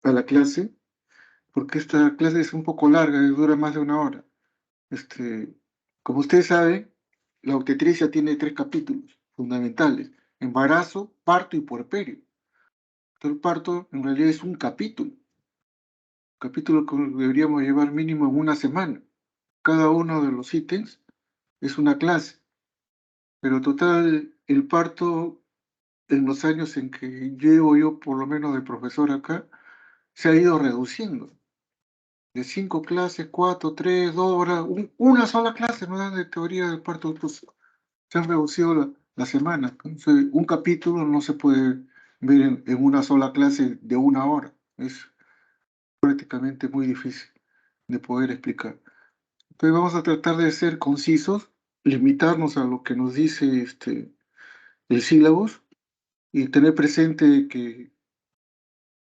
a la clase, porque esta clase es un poco larga, dura más de una hora. Este, Como ustedes saben, la obstetricia tiene 3 capítulos fundamentales: embarazo, parto y puerperio. El parto en realidad es un capítulo que deberíamos llevar mínimo en una semana. Cada uno de los ítems es una clase, pero total, el parto en los años en que llevo yo, por lo menos de profesor acá, se ha ido reduciendo. De 5 clases, 4, 3, 2 horas, una sola clase no dan de teoría del parto autóxico. Se han reducido la semana. Entonces, un capítulo no se puede ver en una sola clase de una hora. Es prácticamente muy difícil de poder explicar. Entonces vamos a tratar de ser concisos, limitarnos a lo que nos dice el sílabus y tener presente que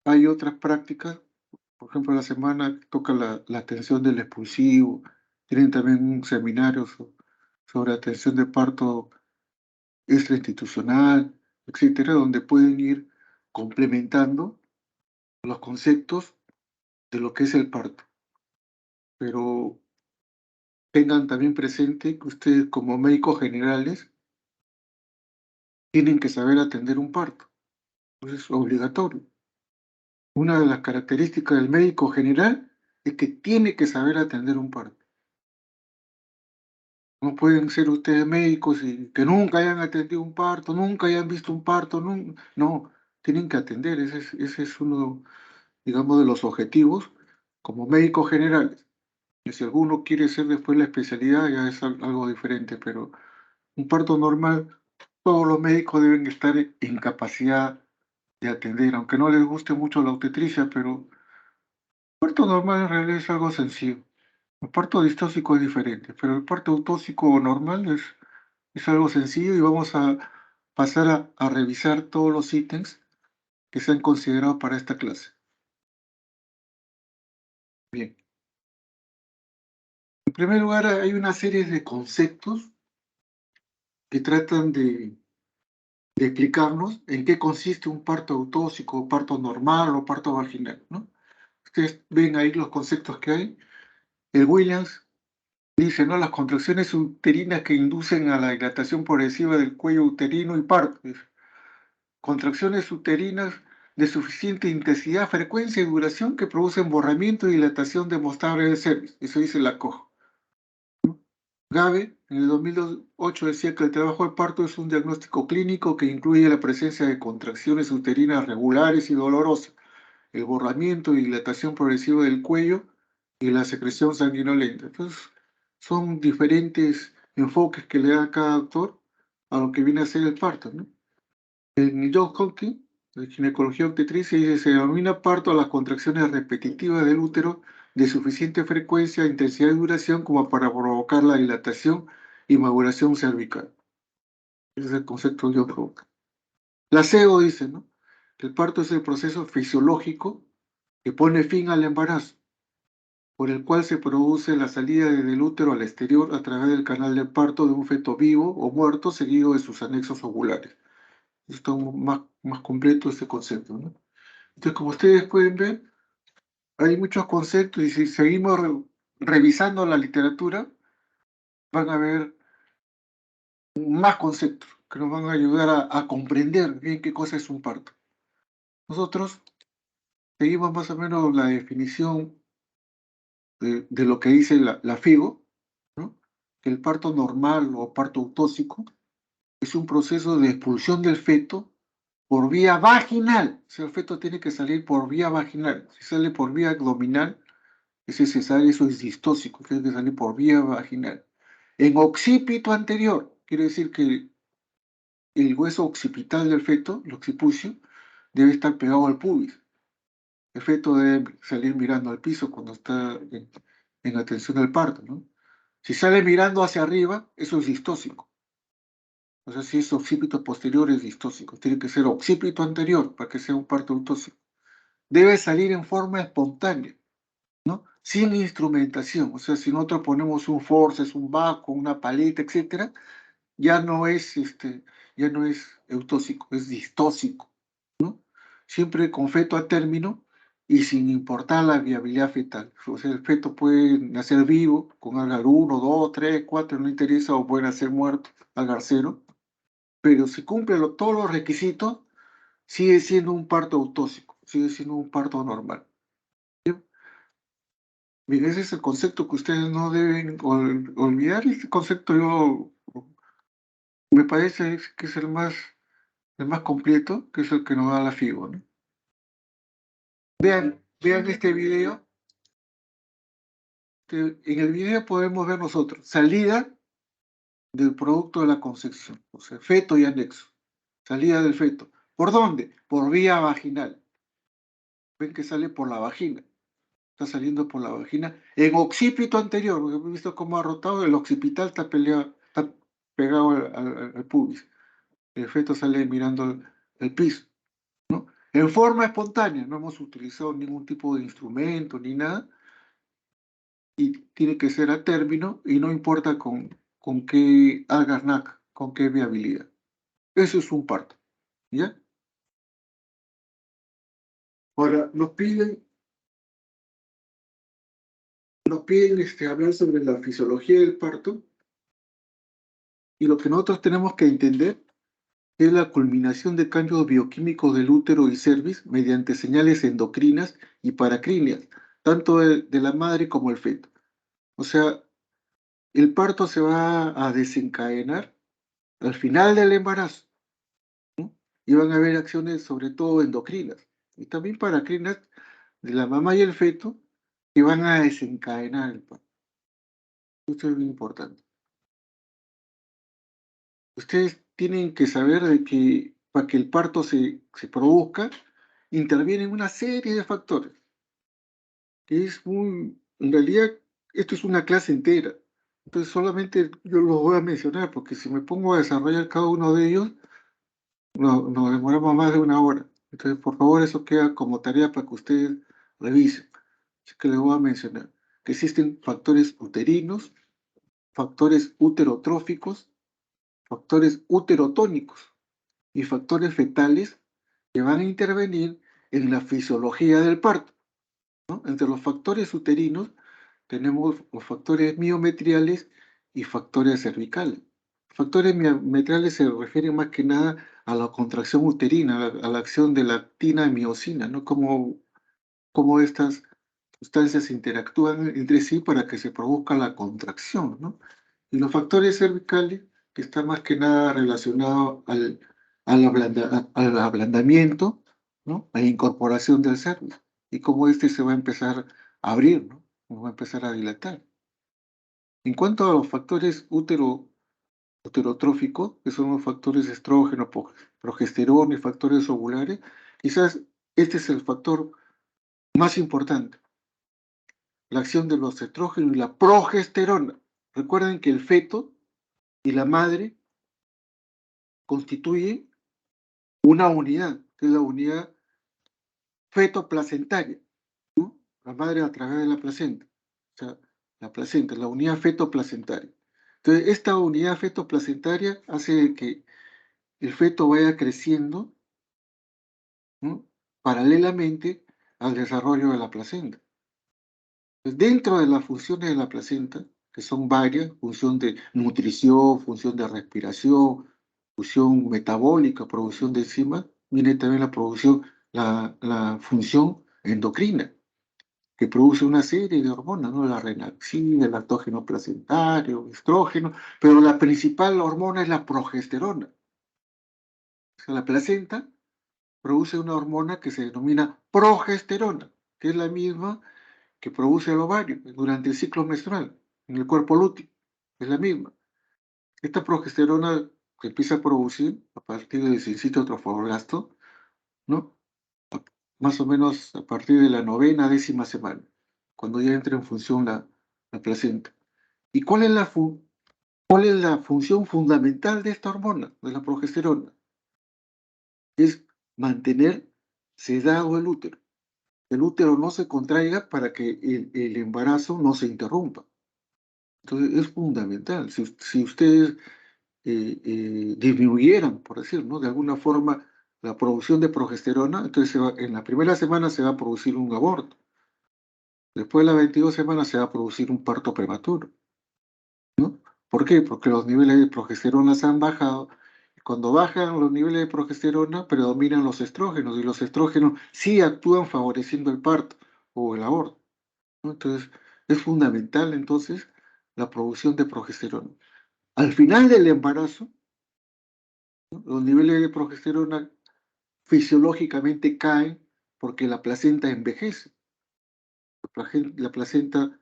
hay otras prácticas. Por ejemplo, la semana toca la atención del expulsivo, tienen también un seminario sobre atención de parto extrainstitucional, etcétera, donde pueden ir complementando los conceptos de lo que es el parto. Pero tengan también presente que ustedes, como médicos generales, tienen que saber atender un parto. Eso es obligatorio. Una de las características del médico general es que tiene que saber atender un parto. No pueden ser ustedes médicos y que nunca hayan atendido un parto, nunca hayan visto un parto, no, tienen que atender. Ese es uno, digamos, de los objetivos como médicos generales. Y si alguno quiere ser después la especialidad, ya es algo diferente, pero un parto normal, todos los médicos deben estar en capacidad de atender, aunque no les guste mucho la obstetricia, pero el parto normal en realidad es algo sencillo. El parto distóxico es diferente, pero el parto autóxico normal es algo sencillo y vamos a pasar a revisar todos los ítems que se han considerado para esta clase. Bien, en primer lugar hay una serie de conceptos que tratan de explicarnos en qué consiste un parto autóxico, parto normal o parto vaginal, ¿no? Ustedes ven ahí los conceptos que hay. El Williams dice, ¿no? Las contracciones uterinas que inducen a la dilatación progresiva del cuello uterino y parto. Dice. Contracciones uterinas de suficiente intensidad, frecuencia y duración que producen borramiento y dilatación demostrable del cervix. Eso dice la COG. Gabe, en el 2008, decía que el trabajo de parto es un diagnóstico clínico que incluye la presencia de contracciones uterinas regulares y dolorosas, el borramiento y dilatación progresiva del cuello y la secreción sanguinolenta. Entonces, son diferentes enfoques que le da cada doctor a lo que viene a ser el parto, ¿no? En John Hopkins, de ginecología obstetricia, dice, se denomina parto a las contracciones repetitivas del útero de suficiente frecuencia, intensidad y duración como para provocar la dilatación y maduración cervical. Ese es el concepto de John Hopkins. La CEO dice, ¿no? Que el parto es el proceso fisiológico que pone fin al embarazo, por el cual se produce la salida desde el útero al exterior a través del canal de parto de un feto vivo o muerto, seguido de sus anexos ovulares. Está más completo este concepto, ¿no? Entonces, como ustedes pueden ver, hay muchos conceptos y si seguimos revisando la literatura, van a ver más conceptos que nos van a ayudar a comprender bien qué cosa es un parto. Nosotros seguimos más o menos la definición de lo que dice la FIGO, ¿no? Que el parto normal o parto autóxico es un proceso de expulsión del feto por vía vaginal. O sea, el feto tiene que salir por vía vaginal. Si sale por vía abdominal, ese cesárea, eso es distóxico, tiene que salir por vía vaginal. En occipito anterior, quiere decir que el hueso occipital del feto, el occipucio, debe estar pegado al pubis. El feto debe salir mirando al piso cuando está en atención al parto, ¿no? Si sale mirando hacia arriba, eso es distóxico. O sea, si es occipito posterior, es distóxico. Tiene que ser occipito anterior para que sea un parto autóxico. Debe salir en forma espontánea, ¿no? Sin instrumentación. O sea, si nosotros ponemos un forceps, un baco, una paleta, etcétera, ya no es eutóxico, es distóxico, ¿no? Siempre con feto a término y sin importar la viabilidad fetal. O sea, el feto puede nacer vivo, con algar 1, 2, 3, 4, no interesa, o puede nacer muerto, algar 0, pero si cumple todos los requisitos, sigue siendo un parto autóxico, sigue siendo un parto normal. Bien, ese es el concepto que ustedes no deben olvidar. Este concepto me parece que es el más completo, que es el que nos da la FIBO, ¿no? Vean este video. En el video podemos ver nosotros salida del producto de la concepción, o sea, feto y anexo. Salida del feto. ¿Por dónde? Por vía vaginal. Ven que sale por la vagina. Está saliendo por la vagina. En occipito anterior, hemos visto cómo ha rotado, el occipital está pegado al pubis. El feto sale mirando el piso, ¿no? En forma espontánea, no hemos utilizado ningún tipo de instrumento ni nada, y tiene que ser a término, y no importa con qué algas NAC, con qué viabilidad. Eso es un parto, ¿ya? Ahora, nos piden hablar sobre la fisiología del parto, y lo que nosotros tenemos que entender es la culminación de cambios bioquímicos del útero y cervix mediante señales endocrinas y paracrinias, tanto de la madre como el feto. O sea, el parto se va a desencadenar al final del embarazo, ¿no? Y van a haber acciones sobre todo endocrinas y también paracrinas de la mamá y el feto que van a desencadenar el parto. Esto es muy importante. Ustedes tienen que saber de que para que el parto se produzca, intervienen una serie de factores, que en realidad, esto es una clase entera. Entonces solamente yo los voy a mencionar, porque si me pongo a desarrollar cada uno de ellos, nos demoramos más de una hora. Entonces, por favor, eso queda como tarea para que ustedes revisen. Así que les voy a mencionar que existen factores uterinos, factores uterotróficos, factores uterotónicos y factores fetales que van a intervenir en la fisiología del parto, ¿no? Entre los factores uterinos tenemos los factores miometriales y factores cervicales. Factores miometriales se refieren más que nada a la contracción uterina, a la acción de lactina y miocina, ¿no? Cómo estas sustancias interactúan entre sí para que se produzca la contracción, ¿no? Y los factores cervicales, que están más que nada relacionados al ablandamiento, ¿no? A la incorporación del cervix, y cómo este se va a empezar a abrir, ¿no? Cómo va a empezar a dilatar. En cuanto a los factores uterotróficos, que son los factores estrógeno, progesterona y factores ovulares, quizás este es el factor más importante, la acción de los estrógenos y la progesterona. Recuerden que el feto y la madre constituyen una unidad, que es la unidad fetoplacentaria, ¿no? La madre a través de la placenta. O sea, la placenta, la unidad fetoplacentaria. Entonces, esta unidad fetoplacentaria hace que el feto vaya creciendo, ¿no? Paralelamente al desarrollo de la placenta. Pues dentro de las funciones de la placenta, que son varias, función de nutrición, función de respiración, función metabólica, producción de enzimas, viene también la función endocrina, que produce una serie de hormonas, ¿no? La renaxina, el lactógeno placentario, estrógeno, pero la principal hormona es la progesterona. O sea, la placenta produce una hormona que se denomina progesterona, que es la misma que produce el ovario durante el ciclo menstrual, en el cuerpo lúteo, es la misma. Esta progesterona se empieza a producir a partir del sitio trofoblasto, ¿no? Más o menos a partir de la novena, décima semana, cuando ya entra en función la placenta. ¿Y cuál es la función fundamental de esta hormona, de la progesterona? Es mantener sedado el útero. El útero no se contraiga para que el embarazo no se interrumpa. Entonces es fundamental. Si ustedes disminuyeran, por decir, ¿no? De alguna forma la producción de progesterona, entonces en la primera semana se va a producir un aborto. Después de las 22 semanas se va a producir un parto prematuro, ¿no? ¿Por qué? Porque los niveles de progesterona se han bajado. Cuando bajan los niveles de progesterona, predominan los estrógenos, y los estrógenos sí actúan favoreciendo el parto o el aborto, ¿no? Entonces, es fundamental entonces la producción de progesterona. Al final del embarazo, ¿no?, los niveles de progesterona fisiológicamente caen porque la placenta envejece. La placenta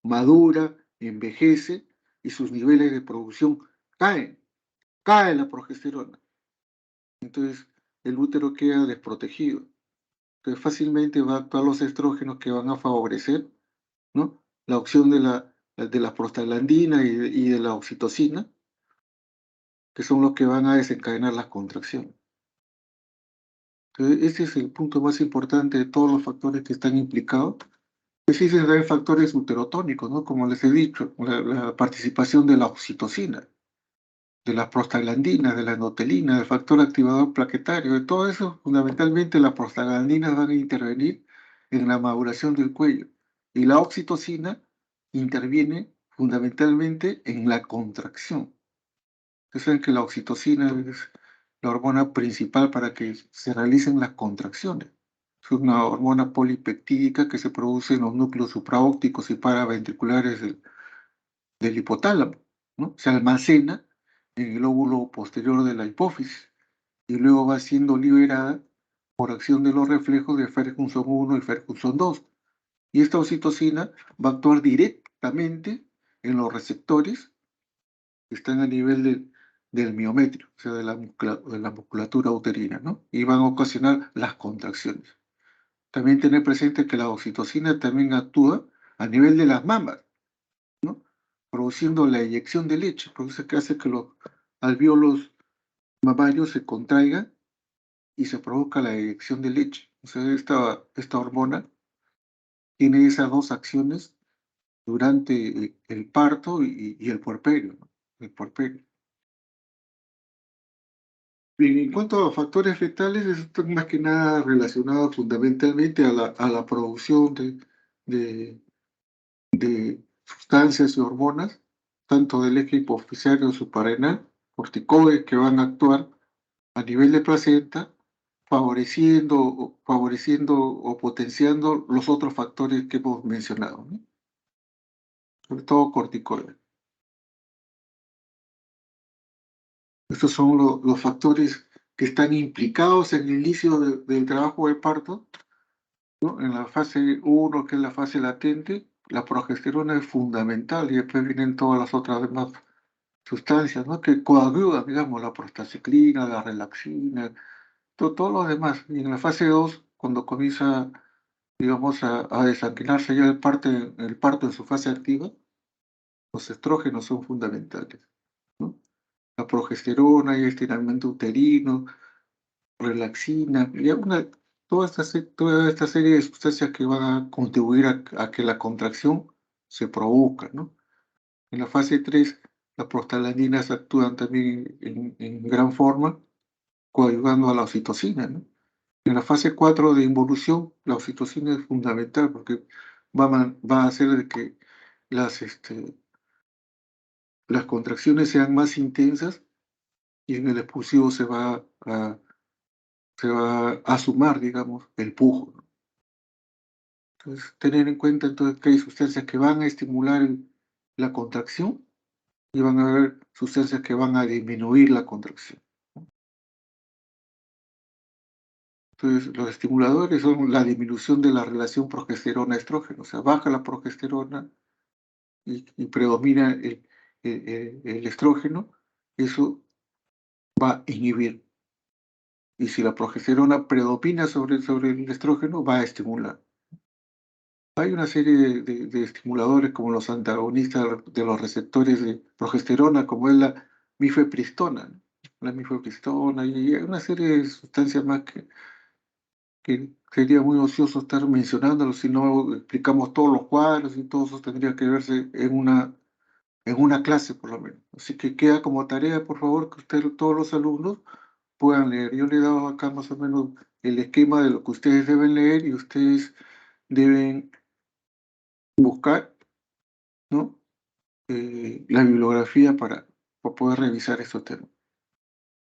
madura, envejece y sus niveles de producción caen, cae la progesterona. Entonces el útero queda desprotegido. Entonces fácilmente va a actuar los estrógenos que van a favorecer, ¿no?, la opción de la prostaglandina y de la oxitocina, que son los que van a desencadenar las contracciones. Entonces, ese es el punto más importante de todos los factores que están implicados. Existen también factores uterotónicos, ¿no? Como les he dicho, la participación de la oxitocina, de las prostaglandinas, de la endotelina, del factor activador plaquetario, de todo eso, fundamentalmente las prostaglandinas van a intervenir en la maduración del cuello. Y la oxitocina interviene fundamentalmente en la contracción. Ustedes saben que la oxitocina es la hormona principal para que se realicen las contracciones. Es una hormona polipeptídica que se produce en los núcleos supraópticos y paraventriculares del hipotálamo, ¿no? Se almacena en el lóbulo posterior de la hipófisis y luego va siendo liberada por acción de los reflejos de Ferguson 1 y Ferguson 2. Y esta oxitocina va a actuar directamente en los receptores que están a nivel del miometrio, o sea, de la musculatura uterina, ¿no? Y van a ocasionar las contracciones. También tener presente que la oxitocina también actúa a nivel de las mamas, ¿no?, produciendo la eyección de leche, por eso que hace que los alvéolos mamarios se contraigan y se provoca la eyección de leche. O sea, esta hormona tiene esas dos acciones durante el parto y el puerperio, ¿no? El puerperio. Bien, en cuanto a los factores fetales, están más que nada relacionados fundamentalmente a la producción de, de sustancias y hormonas, tanto del eje hipofisario suprarrenal, corticoides que van a actuar a nivel de placenta, favoreciendo o potenciando los otros factores que hemos mencionado, ¿no? Sobre todo corticoides. Estos son los factores que están implicados en el inicio del trabajo de parto, ¿no? En la fase 1, que es la fase latente, la progesterona es fundamental y después vienen todas las otras demás sustancias, ¿no?, que coadyuvan, digamos, la prostaciclina, la relaxina, todo lo demás. Y en la fase 2, cuando comienza, digamos, a desanguinarse ya el parto en su fase activa, los estrógenos son fundamentales, ¿no? La progesterona y el estiramiento uterino, relaxina, y toda esta serie de sustancias que van a contribuir a que la contracción se produzca, ¿no? En la fase 3, las prostaglandinas actúan también en gran forma, coadyuvando a la oxitocina, ¿no? En la fase 4 de involución, la oxitocina es fundamental porque va a hacer de que las contracciones sean más intensas y en el expulsivo se va a sumar, digamos, el pujo, ¿no? Entonces, tener en cuenta entonces que hay sustancias que van a estimular la contracción y van a haber sustancias que van a disminuir la contracción, ¿no? Entonces, los estimuladores son la disminución de la relación progesterona-estrógeno, o sea, baja la progesterona y predomina el estrógeno, eso va a inhibir. Y si la progesterona predomina sobre el estrógeno, va a estimular. Hay una serie de estimuladores como los antagonistas de los receptores de progesterona, como es la mifepristona, ¿no? La mifepristona, y hay una serie de sustancias más que sería muy ocioso estar mencionándolos si no explicamos todos los cuadros, y todo eso tendría que verse en una clase por lo menos. Así que queda como tarea, por favor, que ustedes, todos los alumnos, puedan leer. Yo le he dado acá más o menos el esquema de lo que ustedes deben leer y ustedes deben buscar, ¿no? La bibliografía para poder revisar estos temas.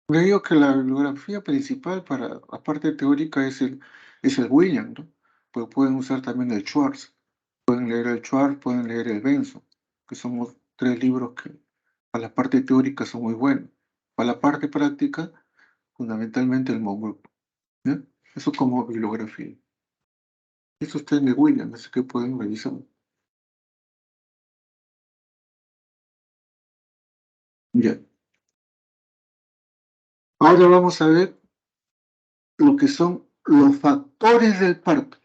Le digo que la bibliografía principal para, aparte teórica, es el William, ¿no? Pero pueden usar también el Schwartz. Pueden leer el Schwartz, pueden leer el Benson, que son los tres libros que para la parte teórica son muy buenos. Para la parte práctica, fundamentalmente el Monroe. ¿Ya? Eso como bibliografía. Eso está en el William, así que pueden revisar. Ya. Ahora vamos a ver lo que son los factores del parto.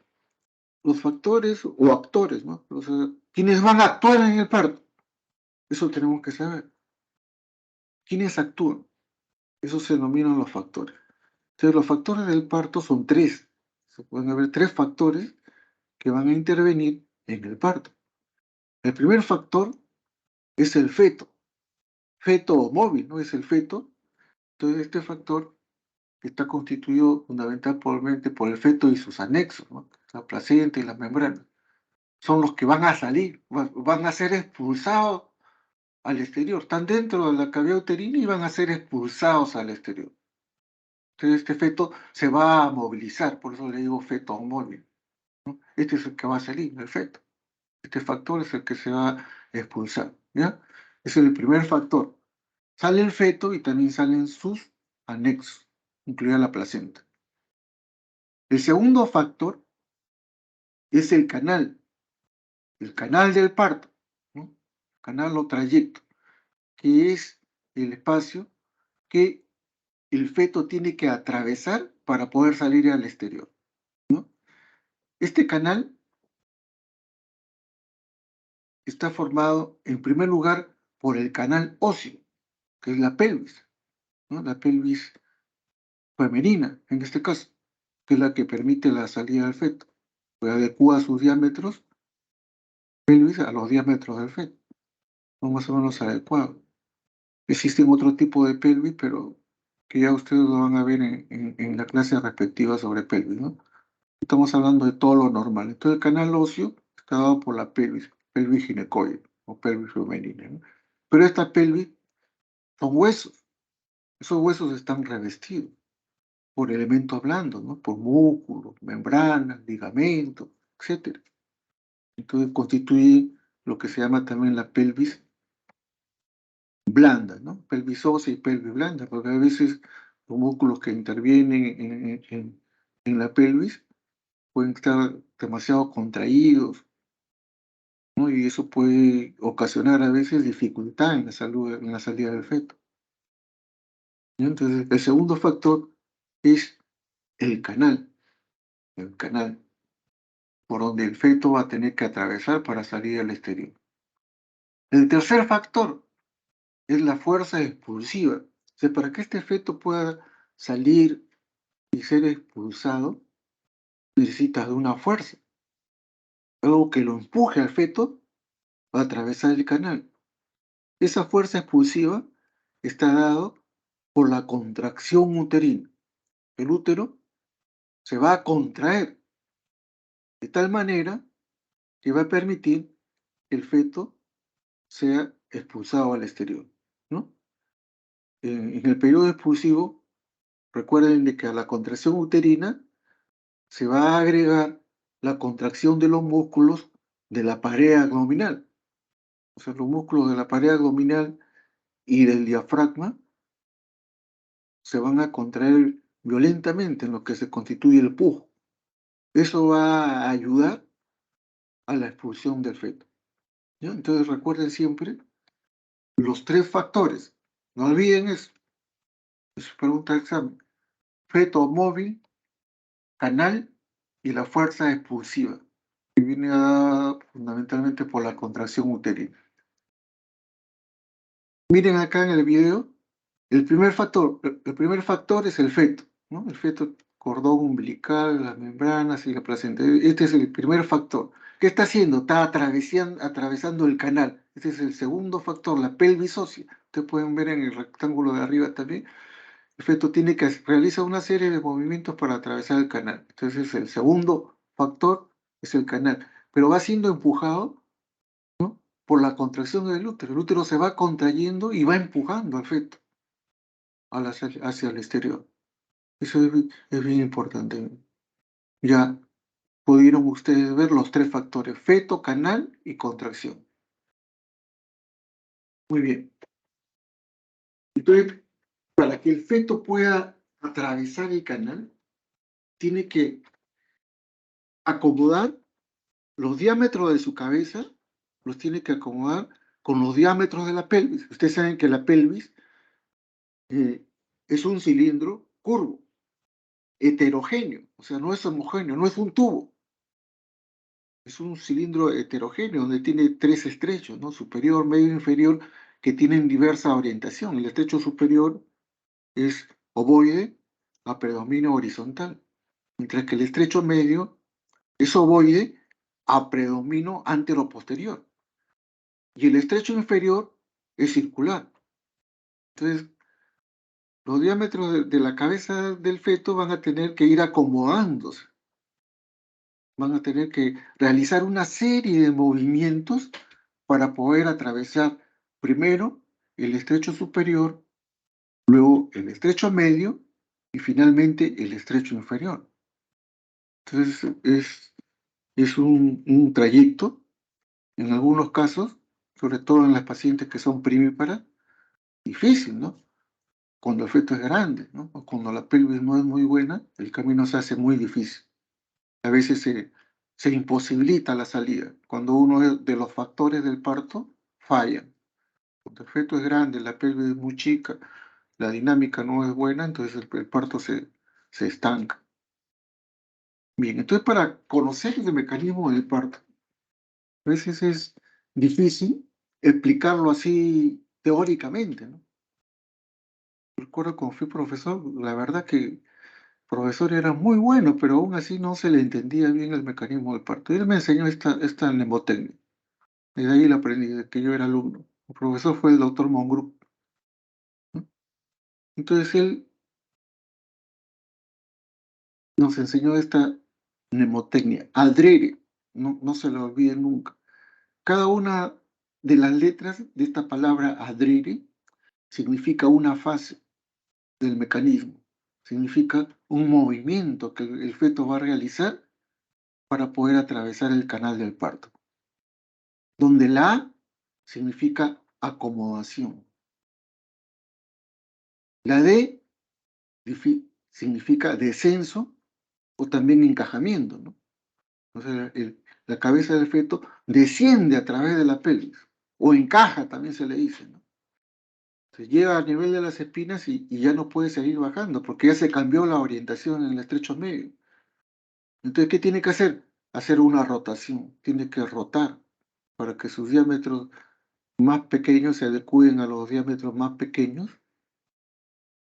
Los factores o actores, ¿no? O sea, quienes van a actuar en el parto. Eso tenemos que saber. ¿Quiénes actúan? Eso se denominan los factores. Entonces, los factores del parto son tres. Se pueden haber tres factores que van a intervenir en el parto. El primer factor es el feto o móvil, ¿no? Es el feto. Entonces, este factor está constituido fundamentalmente por el feto y sus anexos, ¿no? La placenta y las membranas. Son los que van a salir, van a ser expulsados al exterior. Están dentro de la cavidad uterina y van a ser expulsados al exterior. Entonces, este feto se va a movilizar, por eso le digo feto móvil, ¿no? Este es el que va a salir, el feto. Este factor es el que se va a expulsar, ¿ya? Ese es el primer factor. Sale el feto y también salen sus anexos, incluida la placenta. El segundo factor es el canal del parto, ¿no? Canal o trayecto, que es el espacio que el feto tiene que atravesar para poder salir al exterior, ¿no? Este canal está formado, en primer lugar, por el canal óseo, que es la pelvis, ¿no? La pelvis femenina, en este caso, que es la que permite la salida del feto. Pues adecua sus diámetros pelvis a los diámetros del feto, son más o menos adecuados. Existen otro tipo de pelvis, pero que ya ustedes lo van a ver en la clase respectiva sobre pelvis, ¿no? Estamos hablando de todo lo normal. Entonces, el canal óseo está dado por la pelvis ginecoide o pelvis femenina, ¿no? Pero esta pelvis son huesos. Esos huesos están revestidos por elementos blandos, ¿no? Por músculos, membranas, ligamentos, etc. Entonces, constituye lo que se llama también la pelvis blanda, ¿no? Pelvis ósea y pelvis blanda, porque a veces los músculos que intervienen en la pelvis pueden estar demasiado contraídos, ¿no? Y eso puede ocasionar a veces dificultad en la salida del feto, ¿no? Entonces, el segundo factor es el canal, el canal por donde el feto va a tener que atravesar para salir al exterior. El tercer factor es la fuerza expulsiva. O sea, para que este feto pueda salir y ser expulsado, necesita de una fuerza, algo que lo empuje al feto a atravesar el canal. Esa fuerza expulsiva está dado por la contracción uterina. El útero se va a contraer de tal manera que va a permitir que el feto sea expulsado al exterior, ¿no? En el periodo expulsivo, recuerden de que a la contracción uterina se va a agregar la contracción de los músculos de la pared abdominal. O sea, los músculos de la pared abdominal y del diafragma se van a contraer violentamente en lo que se constituye el pujo. Eso va a ayudar a la expulsión del feto, ¿ya? Entonces recuerden siempre los tres factores. No olviden eso. Es pregunta de examen. Feto móvil, canal y la fuerza expulsiva, que viene dada fundamentalmente por la contracción uterina. Miren acá en el video, el primer factor es el feto, ¿no? El feto, cordón umbilical, las membranas y la placenta. Este es el primer factor. ¿Qué está haciendo? Está atravesando el canal. Este es el segundo factor, la pelvis ósea. Ustedes pueden ver en el rectángulo de arriba también el feto tiene que realizar una serie de movimientos para atravesar el canal. Entonces, el segundo factor es el canal, pero va siendo empujado, ¿no?, por la contracción del útero. El útero se va contrayendo y va empujando al feto hacia el exterior. Eso es bien importante. Ya pudieron ustedes ver los tres factores: feto, canal y contracción. Muy bien. Entonces, para que el feto pueda atravesar el canal, tiene que acomodar los diámetros de su cabeza, los tiene que acomodar con los diámetros de la pelvis. Ustedes saben que la pelvis eh, es un cilindro curvo, heterogéneo, o sea, no es homogéneo, no es un tubo. Es un cilindro heterogéneo donde tiene tres estrechos, ¿no? Superior, medio e inferior, que tienen diversa orientación. El estrecho superior es ovoide a predominio horizontal, mientras que el estrecho medio es ovoide a predominio anteroposterior. Y el estrecho inferior es circular. Entonces, los diámetros de la cabeza del feto van a tener que ir acomodándose. Van a tener que realizar una serie de movimientos para poder atravesar primero el estrecho superior, luego el estrecho medio y finalmente el estrecho inferior. Entonces es un trayecto, en algunos casos, sobre todo en las pacientes que son primíparas, difícil, ¿no? Cuando el feto es grande, ¿no? O cuando la pelvis no es muy buena, el camino se hace muy difícil. A veces se imposibilita la salida cuando uno de los factores del parto falla. Cuando el feto es grande, la pelvis es muy chica, la dinámica no es buena, entonces el parto se estanca. Bien, entonces para conocer el mecanismo del parto, a veces es difícil explicarlo así teóricamente, ¿no? Recuerdo cuando fui profesor, la verdad que el profesor era muy bueno, pero aún así no se le entendía bien el mecanismo del parto. Él me enseñó esta mnemotecnia, y de ahí la aprendí, de que yo era alumno. El profesor fue el doctor Mongru, ¿no? Entonces él nos enseñó esta mnemotecnia, adrere, no se lo olviden nunca. Cada una de las letras de esta palabra adrere significa una fase del mecanismo, significa un movimiento que el feto va a realizar para poder atravesar el canal del parto. Donde la A significa acomodación, la D significa descenso o también encajamiento, ¿no? O sea, la cabeza del feto desciende a través de la pelvis, o encaja, también se le dice, ¿no? Se llega a nivel de las espinas y ya no puede seguir bajando, porque ya se cambió la orientación en el estrecho medio. Entonces, ¿qué tiene que hacer? Hacer una rotación, tiene que rotar para que sus diámetros más pequeños se adecúen a los diámetros más pequeños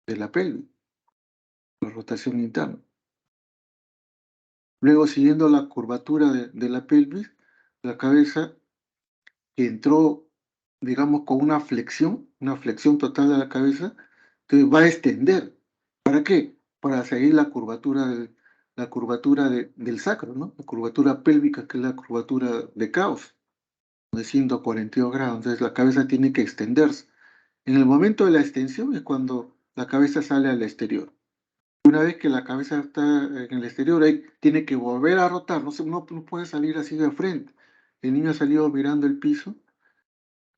de la pelvis, la rotación interna. Luego, siguiendo la curvatura de la pelvis, la cabeza que entró, digamos, con una flexión total de la cabeza, entonces va a extender. ¿Para qué? Para seguir la curvatura del sacro, ¿no? La curvatura pélvica, que es la curvatura de Krauss, de 142 grados. Entonces la cabeza tiene que extenderse. En el momento de la extensión es cuando la cabeza sale al exterior. Una vez que la cabeza está en el exterior, ahí tiene que volver a rotar, no puede salir así de frente. El niño ha salido mirando el piso,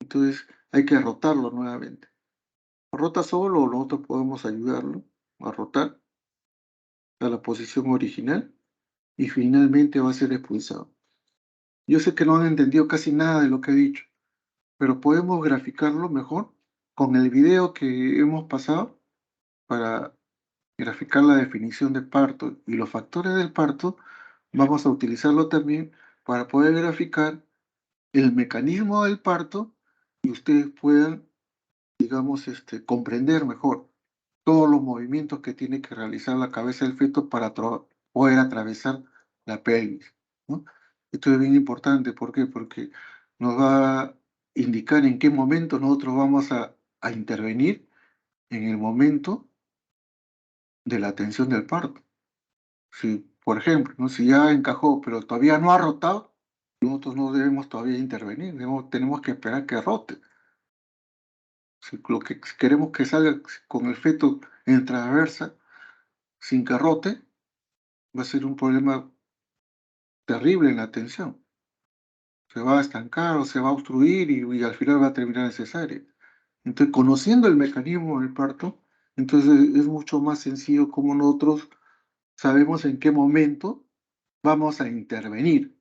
entonces hay que rotarlo nuevamente. Rota solo o nosotros podemos ayudarlo a rotar a la posición original y finalmente va a ser expulsado. Yo sé que no han entendido casi nada de lo que he dicho, pero podemos graficarlo mejor con el video que hemos pasado para graficar la definición de parto y los factores del parto. Vamos a utilizarlo también para poder graficar el mecanismo del parto y ustedes puedan, digamos, comprender mejor todos los movimientos que tiene que realizar la cabeza del feto para poder atravesar la pelvis, ¿no? Esto es bien importante, ¿por qué? Porque nos va a indicar en qué momento nosotros vamos a intervenir en el momento de la tensión del parto. Si, por ejemplo, ¿no? Si ya encajó, pero todavía no ha rotado, nosotros no debemos todavía intervenir, tenemos que esperar que rote. Si queremos que salga con el feto en transversa sin que rote, va a ser un problema terrible en la tensión. Se va a estancar o se va a obstruir y al final va a terminar en cesárea. Entonces, conociendo el mecanismo del parto, entonces es mucho más sencillo como nosotros sabemos en qué momento vamos a intervenir.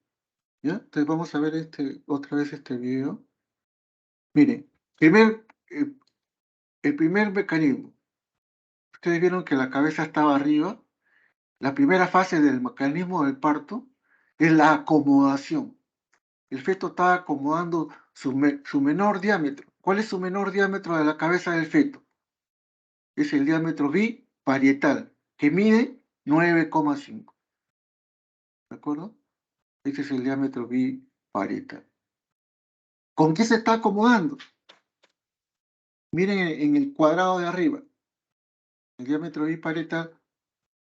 ¿Ya? Entonces vamos a ver otra vez este video. Miren, eh, el primer mecanismo. Ustedes vieron que la cabeza estaba arriba. La primera fase del mecanismo del parto es la acomodación. El feto está acomodando su menor diámetro. ¿Cuál es su menor diámetro de la cabeza del feto? Es el diámetro biparietal, que mide 9,5. ¿De acuerdo? Este es el diámetro biparietal. ¿Con qué se está acomodando? Miren en el cuadrado de arriba. El diámetro biparietal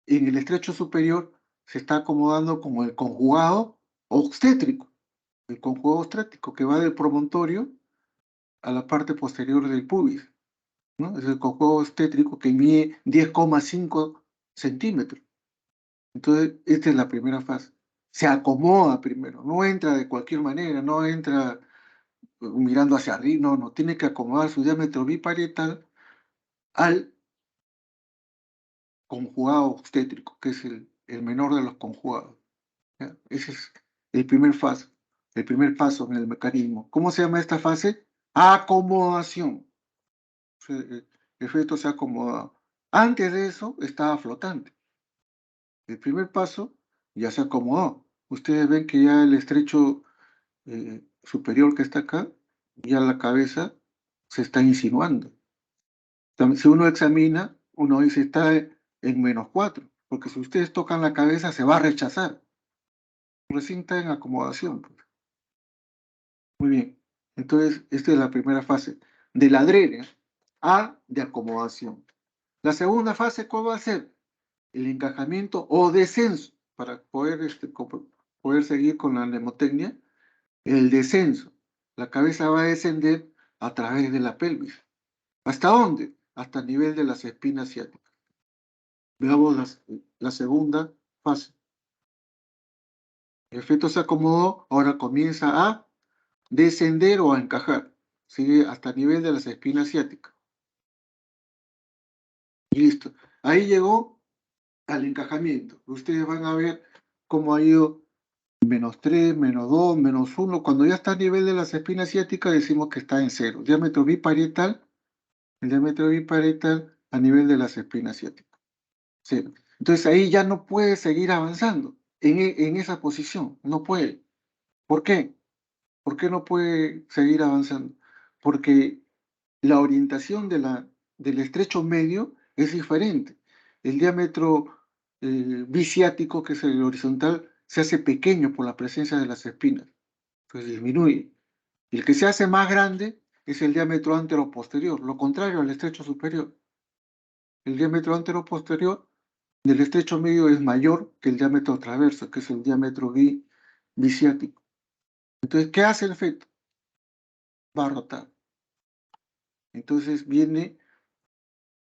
en el estrecho superior se está acomodando como el conjugado obstétrico. El conjugado obstétrico que va del promontorio a la parte posterior del pubis, ¿no? Es el conjugado obstétrico que mide 10,5 centímetros. Entonces, esta es la primera fase. Se acomoda primero, no entra de cualquier manera, no entra mirando hacia arriba, no, tiene que acomodar su diámetro biparietal al conjugado obstétrico, que es el menor de los conjugados. ¿Ya? Ese es el primer paso en el mecanismo. ¿Cómo se llama esta fase? Acomodación. O sea, el feto se ha acomodado. Antes de eso estaba flotante. El primer paso ya se acomodó. Ustedes ven que ya el estrecho superior que está acá, ya la cabeza se está insinuando. Si uno examina, uno dice está en -4, porque si ustedes tocan la cabeza se va a rechazar. Recién está en acomodación, pues. Muy bien. Entonces, esta es la primera fase. De la adrene a de acomodación. La segunda fase, ¿cuál va a ser? El encajamiento o descenso, para poder, poder seguir con la mnemotecnia. El descenso. La cabeza va a descender a través de la pelvis. ¿Hasta dónde? Hasta el nivel de las espinas ciáticas. Veamos la segunda fase. El feto se acomodó, ahora comienza a descender o a encajar. Sigue hasta el nivel de las espinas ciáticas. Y listo. Ahí llegó al encajamiento. Ustedes van a ver cómo ha ido -3, -2, -1. Cuando ya está a nivel de las espinas ciáticas, decimos que está en 0. Diámetro biparietal, el diámetro biparietal a nivel de las espinas ciáticas. 0. Entonces ahí ya no puede seguir avanzando en esa posición. No puede. ¿Por qué? ¿Por qué no puede seguir avanzando? Porque la orientación del estrecho medio es diferente. El diámetro biciático, que es el horizontal, se hace pequeño por la presencia de las espinas, entonces disminuye. Y el que se hace más grande es el diámetro anteroposterior, lo contrario al estrecho superior. El diámetro anteroposterior del estrecho medio es mayor que el diámetro transverso, que es el diámetro biciático. Entonces, ¿qué hace el feto? Va a rotar. Entonces viene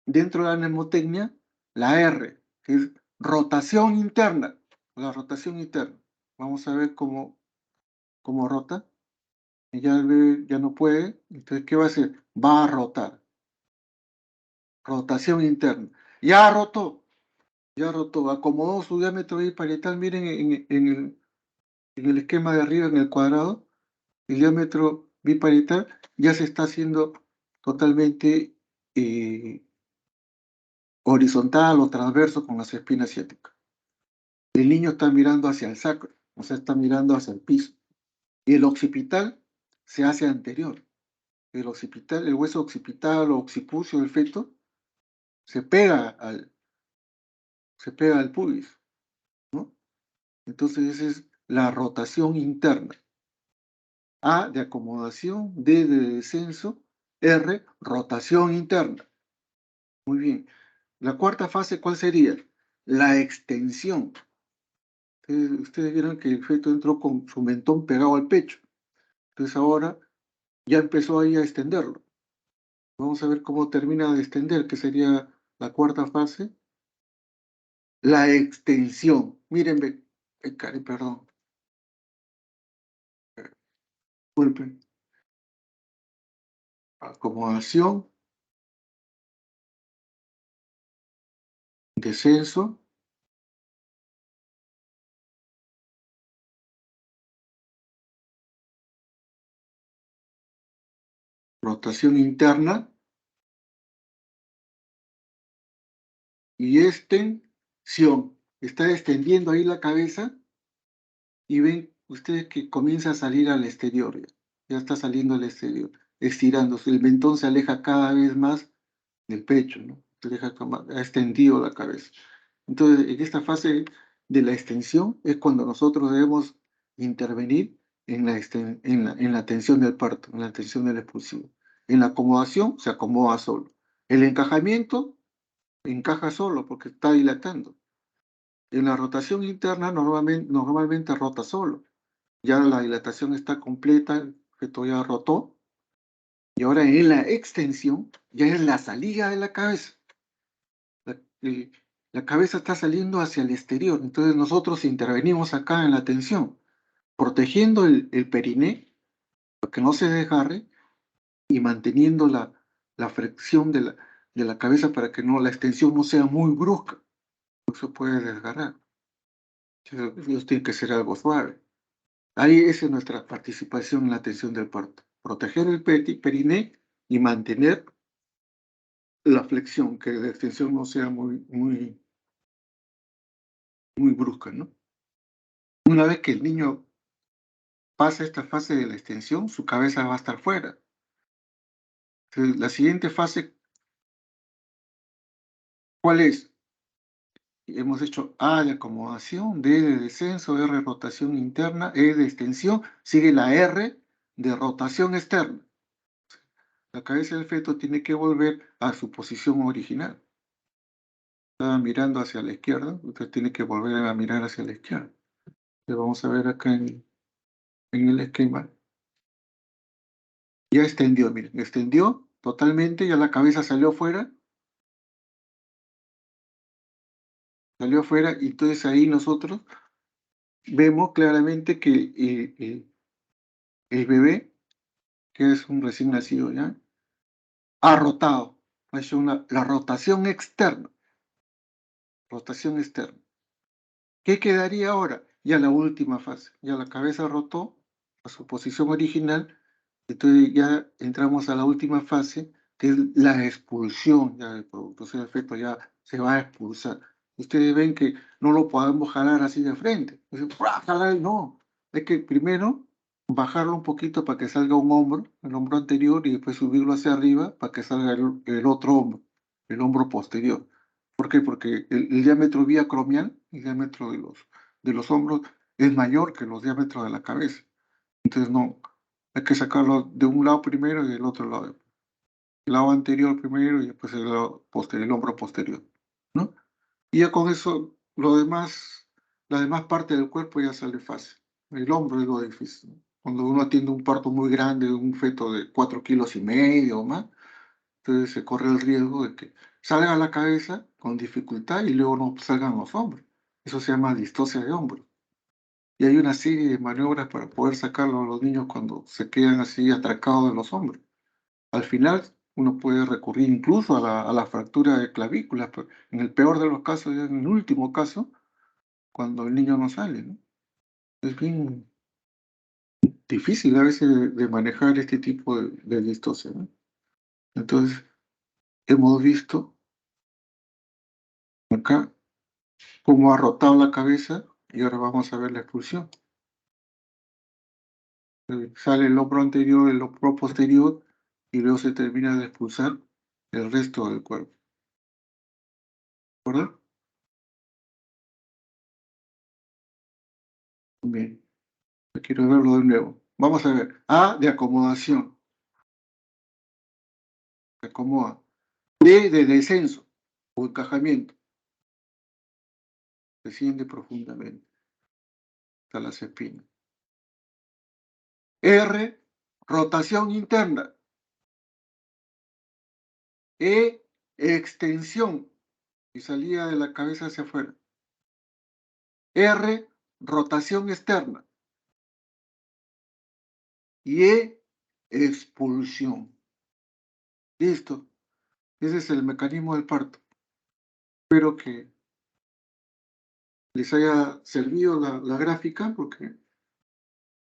dentro de la mnemotecnia la R, que es rotación interna. La rotación interna. Vamos a ver cómo rota. Y ya el bebé ya no puede. Entonces, ¿qué va a hacer? Va a rotar. Rotación interna. Ya rotó. Ya rotó. Acomodó su diámetro biparietal. Miren en el esquema de arriba, en el cuadrado. El diámetro biparietal ya se está haciendo totalmente horizontal o transverso con las espinas ciáticas. El niño está mirando hacia el sacro, o sea, está mirando hacia el piso. Y el occipital se hace anterior. El occipital, el hueso occipital o occipucio del feto se pega al pubis, ¿no? Entonces esa es la rotación interna. A de acomodación, D de descenso, R, rotación interna. Muy bien. La cuarta fase, ¿cuál sería? La extensión. Ustedes vieron que el feto entró con su mentón pegado al pecho. Entonces ahora ya empezó ahí a extenderlo. Vamos a ver cómo termina de extender, que sería la cuarta fase. La extensión. Miren, perdón, disculpen. Acomodación, descenso, rotación interna y extensión. Está extendiendo ahí la cabeza y ven ustedes que comienza a salir al exterior. Ya está saliendo al exterior, estirándose. El mentón se aleja cada vez más del pecho, ¿no? Ha extendido la cabeza. Entonces, en esta fase de la extensión es cuando nosotros debemos intervenir en la tensión del parto, en la tensión del expulsivo. En la acomodación se acomoda solo. El encajamiento encaja solo porque está dilatando. En la rotación interna normalmente rota solo. Ya la dilatación está completa, el feto ya rotó. Y ahora en la extensión ya es la salida de la cabeza. La, el- la cabeza está saliendo hacia el exterior. Entonces nosotros intervenimos acá en la tensión, protegiendo el periné para que no se desgarre y manteniendo la flexión de la cabeza para que no, la extensión no sea muy brusca. No se puede desgarrar. Entonces tiene que ser algo suave. Ahí esa es nuestra participación en la tensión del parto. Proteger el periné y mantener la flexión, que la extensión no sea muy brusca, ¿no? Una vez que el niño pasa esta fase de la extensión, su cabeza va a estar fuera. Entonces, la siguiente fase, ¿cuál es? Hemos hecho A de acomodación, D de descenso, R de rotación interna, E de extensión, sigue la R de rotación externa. La cabeza del feto tiene que volver a su posición original. Estaba mirando hacia la izquierda, usted tiene que volver a mirar hacia la izquierda. Entonces, vamos a ver acá en el esquema. Ya extendió, miren, extendió totalmente, ya la cabeza salió afuera, y entonces ahí nosotros vemos claramente que el bebé, que es un recién nacido ya, ha rotado, ha hecho la rotación externa. ¿Qué quedaría ahora? Ya la última fase, ya la cabeza rotó a su posición original, entonces ya entramos a la última fase, que es la expulsión ya del producto, o sea, el feto ya se va a expulsar. Ustedes ven que no lo podemos jalar así de frente. Jalar, no, hay que primero bajarlo un poquito para que salga un hombro, el hombro anterior, y después subirlo hacia arriba para que salga el otro hombro, el hombro posterior. ¿Por qué? Porque el diámetro biacromial, el diámetro de los hombros, es mayor que los diámetros de la cabeza. Entonces, no, hay que sacarlo de un lado primero y del otro lado. El lado anterior primero y después el lado posterior, el hombro posterior, ¿no? Y ya con eso, la demás parte del cuerpo ya sale fácil. El hombro es lo difícil, ¿no? Cuando uno atiende un parto muy grande, un feto de 4,5 kilos o más, entonces se corre el riesgo de que salga la cabeza con dificultad y luego no salgan los hombros. Eso se llama distosia de hombro. Y hay una serie de maniobras para poder sacarlo a los niños cuando se quedan así atracados en los hombros. Al final, uno puede recurrir incluso a la fractura de clavícula, pero en el peor de los casos, ya en el último caso, cuando el niño no sale, ¿no? Es bien difícil a veces de manejar este tipo de distosia, ¿no? Entonces, hemos visto acá cómo ha rotado la cabeza y ahora vamos a ver la expulsión. Sale el hombro anterior, el hombro posterior y luego se termina de expulsar el resto del cuerpo. ¿Verdad? Bien, quiero verlo de nuevo. Vamos a ver. A de acomodación. Se acomoda. D de descenso. o encajamiento. Desciende profundamente hasta las espinas. R, rotación interna. E, extensión y salida de la cabeza hacia afuera. R, rotación externa. Y E, expulsión. Listo. Ese es el mecanismo del parto. Espero que les haya servido la gráfica, porque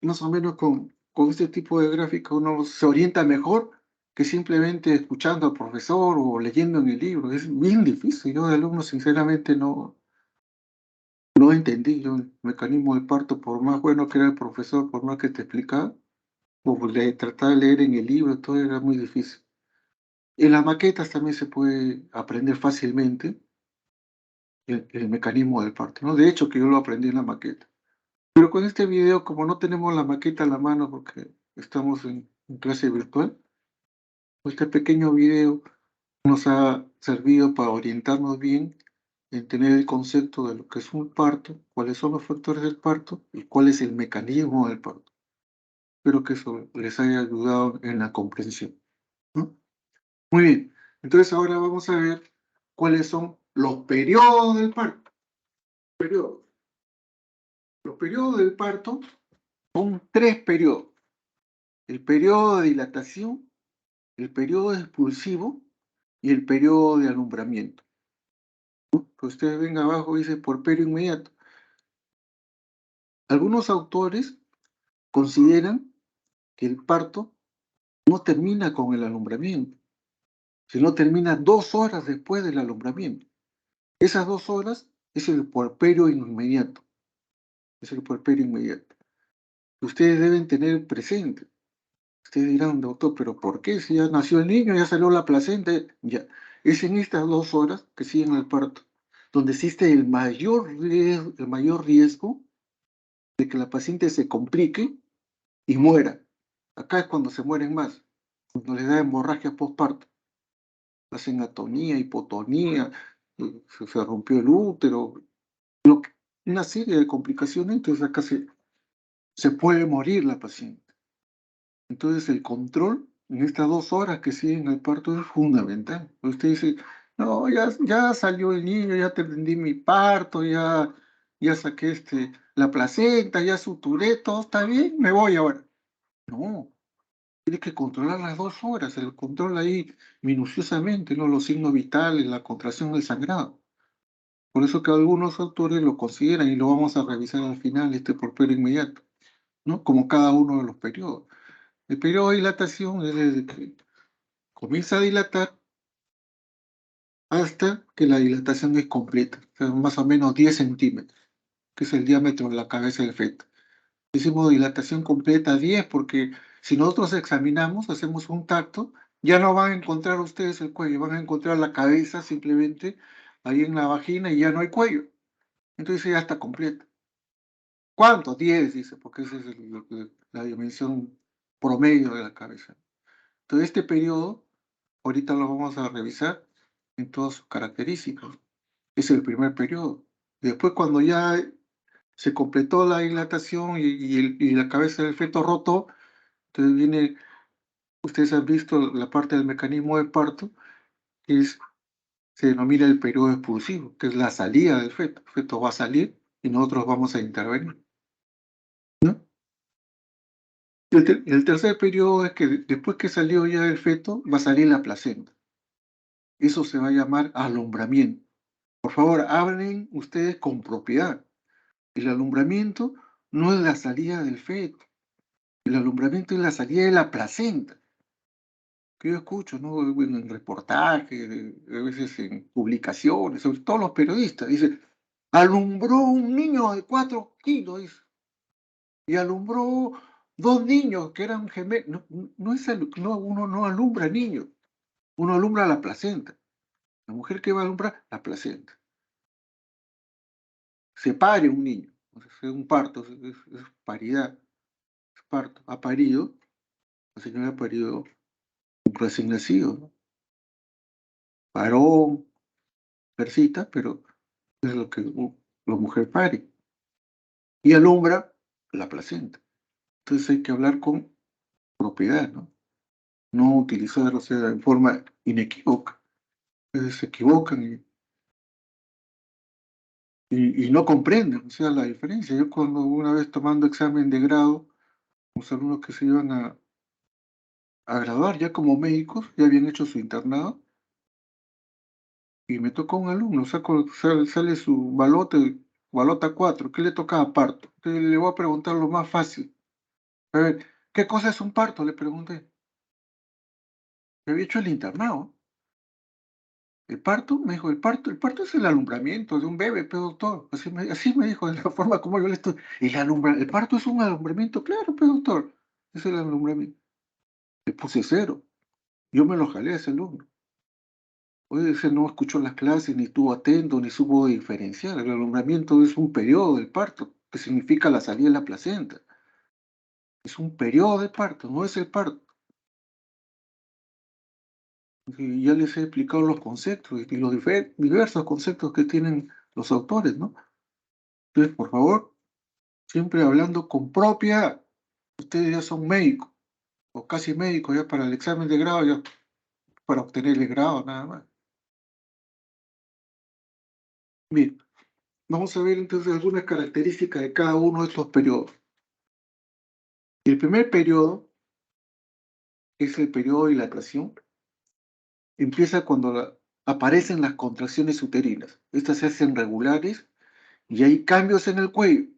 más o menos con este tipo de gráfica uno se orienta mejor que simplemente escuchando al profesor o leyendo en el libro. Es bien difícil. Yo de alumno sinceramente no entendí yo el mecanismo del parto, por más bueno que era el profesor, por más que te explicaba, o tratar de leer en el libro, todo era muy difícil. En las maquetas también se puede aprender fácilmente el mecanismo del parto, ¿no? De hecho, que yo lo aprendí en la maqueta. Pero con este video, como no tenemos la maqueta a la mano porque estamos en clase virtual, pues este pequeño video nos ha servido para orientarnos bien en tener el concepto de lo que es un parto, cuáles son los factores del parto y cuál es el mecanismo del parto. Espero que eso les haya ayudado en la comprensión, ¿no? Muy bien, entonces ahora vamos a ver cuáles son los periodos del parto. Periodos. Los periodos del parto son tres periodos. El periodo de dilatación, el periodo expulsivo y el periodo de alumbramiento. Que ustedes ven abajo, dice porperio inmediato. Algunos autores consideran que el parto no termina con el alumbramiento, sino termina 2 horas después del alumbramiento. Esas 2 horas es el puerperio inmediato, es el puerperio inmediato. Ustedes deben tener presente. Ustedes dirán, doctor, pero ¿por qué? Si ya nació el niño, ya salió la placenta, ya. Es en estas 2 horas que siguen el parto, donde existe el mayor riesgo de que la paciente se complique y muera. Acá es cuando se mueren más, cuando les da hemorragia postparto. Hacen atonía, hipotonía, se rompió el útero, lo una serie de complicaciones, entonces acá se puede morir la paciente. Entonces el control en estas 2 horas que siguen el parto es fundamental. Usted dice, no, ya salió el niño, ya atendí mi parto, ya saqué la placenta, ya suturé, todo está bien, me voy ahora. No, tiene que controlar las 2 horas, el control ahí minuciosamente, ¿no? Los signos vitales, la contracción del sangrado. Por eso que algunos autores lo consideran y lo vamos a revisar al final, porperio inmediato, ¿no? Como cada uno de los periodos. El periodo de dilatación es desde que comienza a dilatar hasta que la dilatación es completa, o sea, más o menos 10 centímetros, que es el diámetro de la cabeza del feto. Decimos dilatación completa 10 porque si nosotros examinamos, hacemos un tacto, ya no van a encontrar ustedes el cuello, van a encontrar la cabeza simplemente ahí en la vagina y ya no hay cuello. Entonces ya está completa. ¿Cuánto? 10, dice, porque esa es la dimensión promedio de la cabeza. Entonces este periodo, ahorita lo vamos a revisar en todas sus características. Es el primer periodo. Después cuando ya se completó la dilatación y la cabeza del feto roto, entonces viene, ustedes han visto la parte del mecanismo de parto, que se denomina el periodo expulsivo, que es la salida del feto. El feto va a salir y nosotros vamos a intervenir, ¿no? El tercer periodo es que después que salió ya el feto, va a salir la placenta. Eso se va a llamar alumbramiento. Por favor, hablen ustedes con propiedad. El alumbramiento no es la salida del feto. El alumbramiento es la salida de la placenta. Que yo escucho, ¿no? Bueno, en reportajes, a veces en publicaciones, sobre todo los periodistas, dice, alumbró un niño de 4 kilos, dice, y alumbró 2 niños que eran gemelos. No, no es no, uno no alumbra niños, uno alumbra la placenta. La mujer que va a alumbrar, la placenta. Se pare un niño, es un parto, es paridad, es parto. Ha parido, la señora ha parido un recién nacido, ¿no? Varón, mujercita, pero es lo que la mujer pare y alumbra la placenta. Entonces hay que hablar con propiedad, ¿no? No utilizar, o sea, en forma inequívoca. Entonces se equivocan y no comprenden, o sea, la diferencia. Yo cuando una vez tomando examen de grado, los alumnos que se iban a graduar ya como médicos, ya habían hecho su internado, y me tocó un alumno, sale su balota 4, ¿qué le tocaba? Parto. Entonces le voy a preguntar lo más fácil. A ver, ¿qué cosa es un parto? Le pregunté. Me había hecho el internado. ¿El parto? Me dijo, el parto es el alumbramiento de un bebé, pero doctor. Así me dijo, de la forma como yo le estoy. El parto es un alumbramiento, claro, pero doctor. Es el alumbramiento. Le puse 0. Yo me lo jalé a ese alumno. Oye, ese no escuchó las clases, ni estuvo atento, ni supo diferenciar. El alumbramiento es un periodo del parto, que significa la salida de la placenta. Es un periodo de parto, no es el parto. Y ya les he explicado los conceptos y los diversos conceptos que tienen los autores, ¿no? Entonces, por favor, siempre hablando con propia, ustedes ya son médicos, o casi médicos ya para el examen de grado, ya para obtener el grado nada más. Bien, vamos a ver entonces algunas características de cada uno de estos periodos. El primer periodo, que es el periodo de dilatación, empieza cuando aparecen las contracciones uterinas. Estas se hacen regulares y hay cambios en el cuello.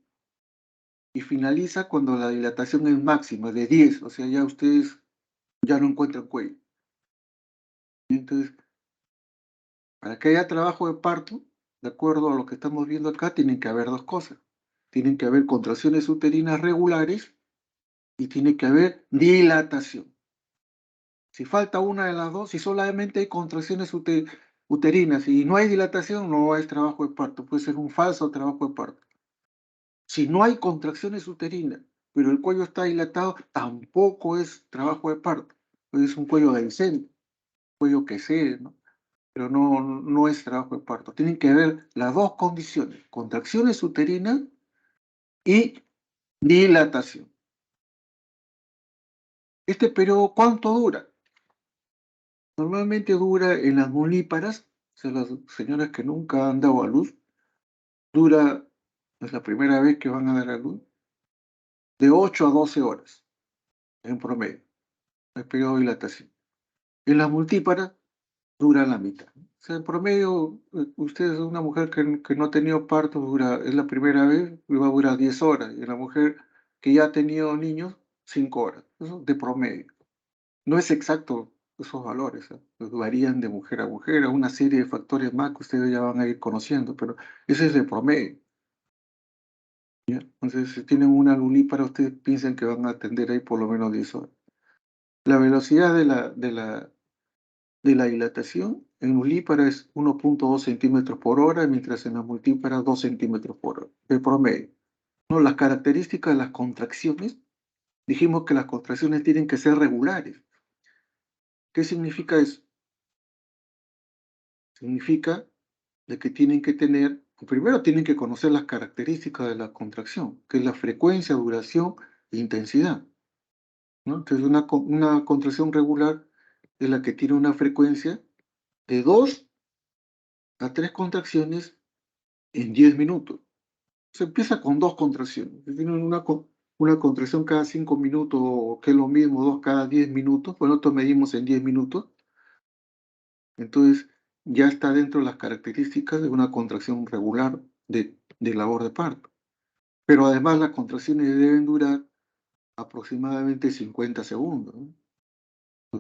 Y finaliza cuando la dilatación es máxima, de 10, o sea, ya ustedes ya no encuentran cuello. Entonces, para que haya trabajo de parto, de acuerdo a lo que estamos viendo acá, tienen que haber dos cosas. Tienen que haber contracciones uterinas regulares y tiene que haber dilatación. Si falta una de las dos, si solamente hay contracciones uterinas y no hay dilatación, no hay trabajo de parto. Puede ser un falso trabajo de parto. Si no hay contracciones uterinas, pero el cuello está dilatado, tampoco es trabajo de parto. Es un cuello decente, cuello que cede, ¿no? Pero no es trabajo de parto. Tienen que haber las dos condiciones, contracciones uterinas y dilatación. ¿Este periodo cuánto dura? Normalmente dura en las mulíparas, o sea, las señoras que nunca han dado a luz, dura, es la primera vez que van a dar a luz, de 8 a 12 horas en promedio, el periodo de dilatación. En las multíparas dura la mitad. O sea, en promedio, usted es una mujer que no ha tenido parto, es la primera vez, y va a durar 10 horas. Y la mujer que ya ha tenido niños, 5 horas. Eso de promedio. No es exacto esos valores, ¿eh? Pues varían de mujer a mujer, a una serie de factores más que ustedes ya van a ir conociendo, pero ese es el promedio. ¿Ya? Entonces, si tienen una lunípara, ustedes piensan que van a atender ahí por lo menos 10 horas. La velocidad de la dilatación en nulípara es 1,2 centímetros por hora, mientras en la multípara 2 centímetros por hora, el promedio. ¿No? Las características de las contracciones, dijimos que las contracciones tienen que ser regulares. ¿Qué significa eso? Significa de que tienen que tener, primero tienen que conocer las características de la contracción, que es la frecuencia, duración e intensidad, ¿no? Entonces, una contracción regular es la que tiene una frecuencia de 2 a 3 contracciones en 10 minutos. Se empieza con 2 contracciones. Si tienen una contracción cada 5 minutos, o que es lo mismo, 2 cada 10 minutos, pues nosotros medimos en 10 minutos, entonces ya está dentro de las características de una contracción regular de labor de parto. Pero además las contracciones deben durar aproximadamente 50 segundos, ¿no?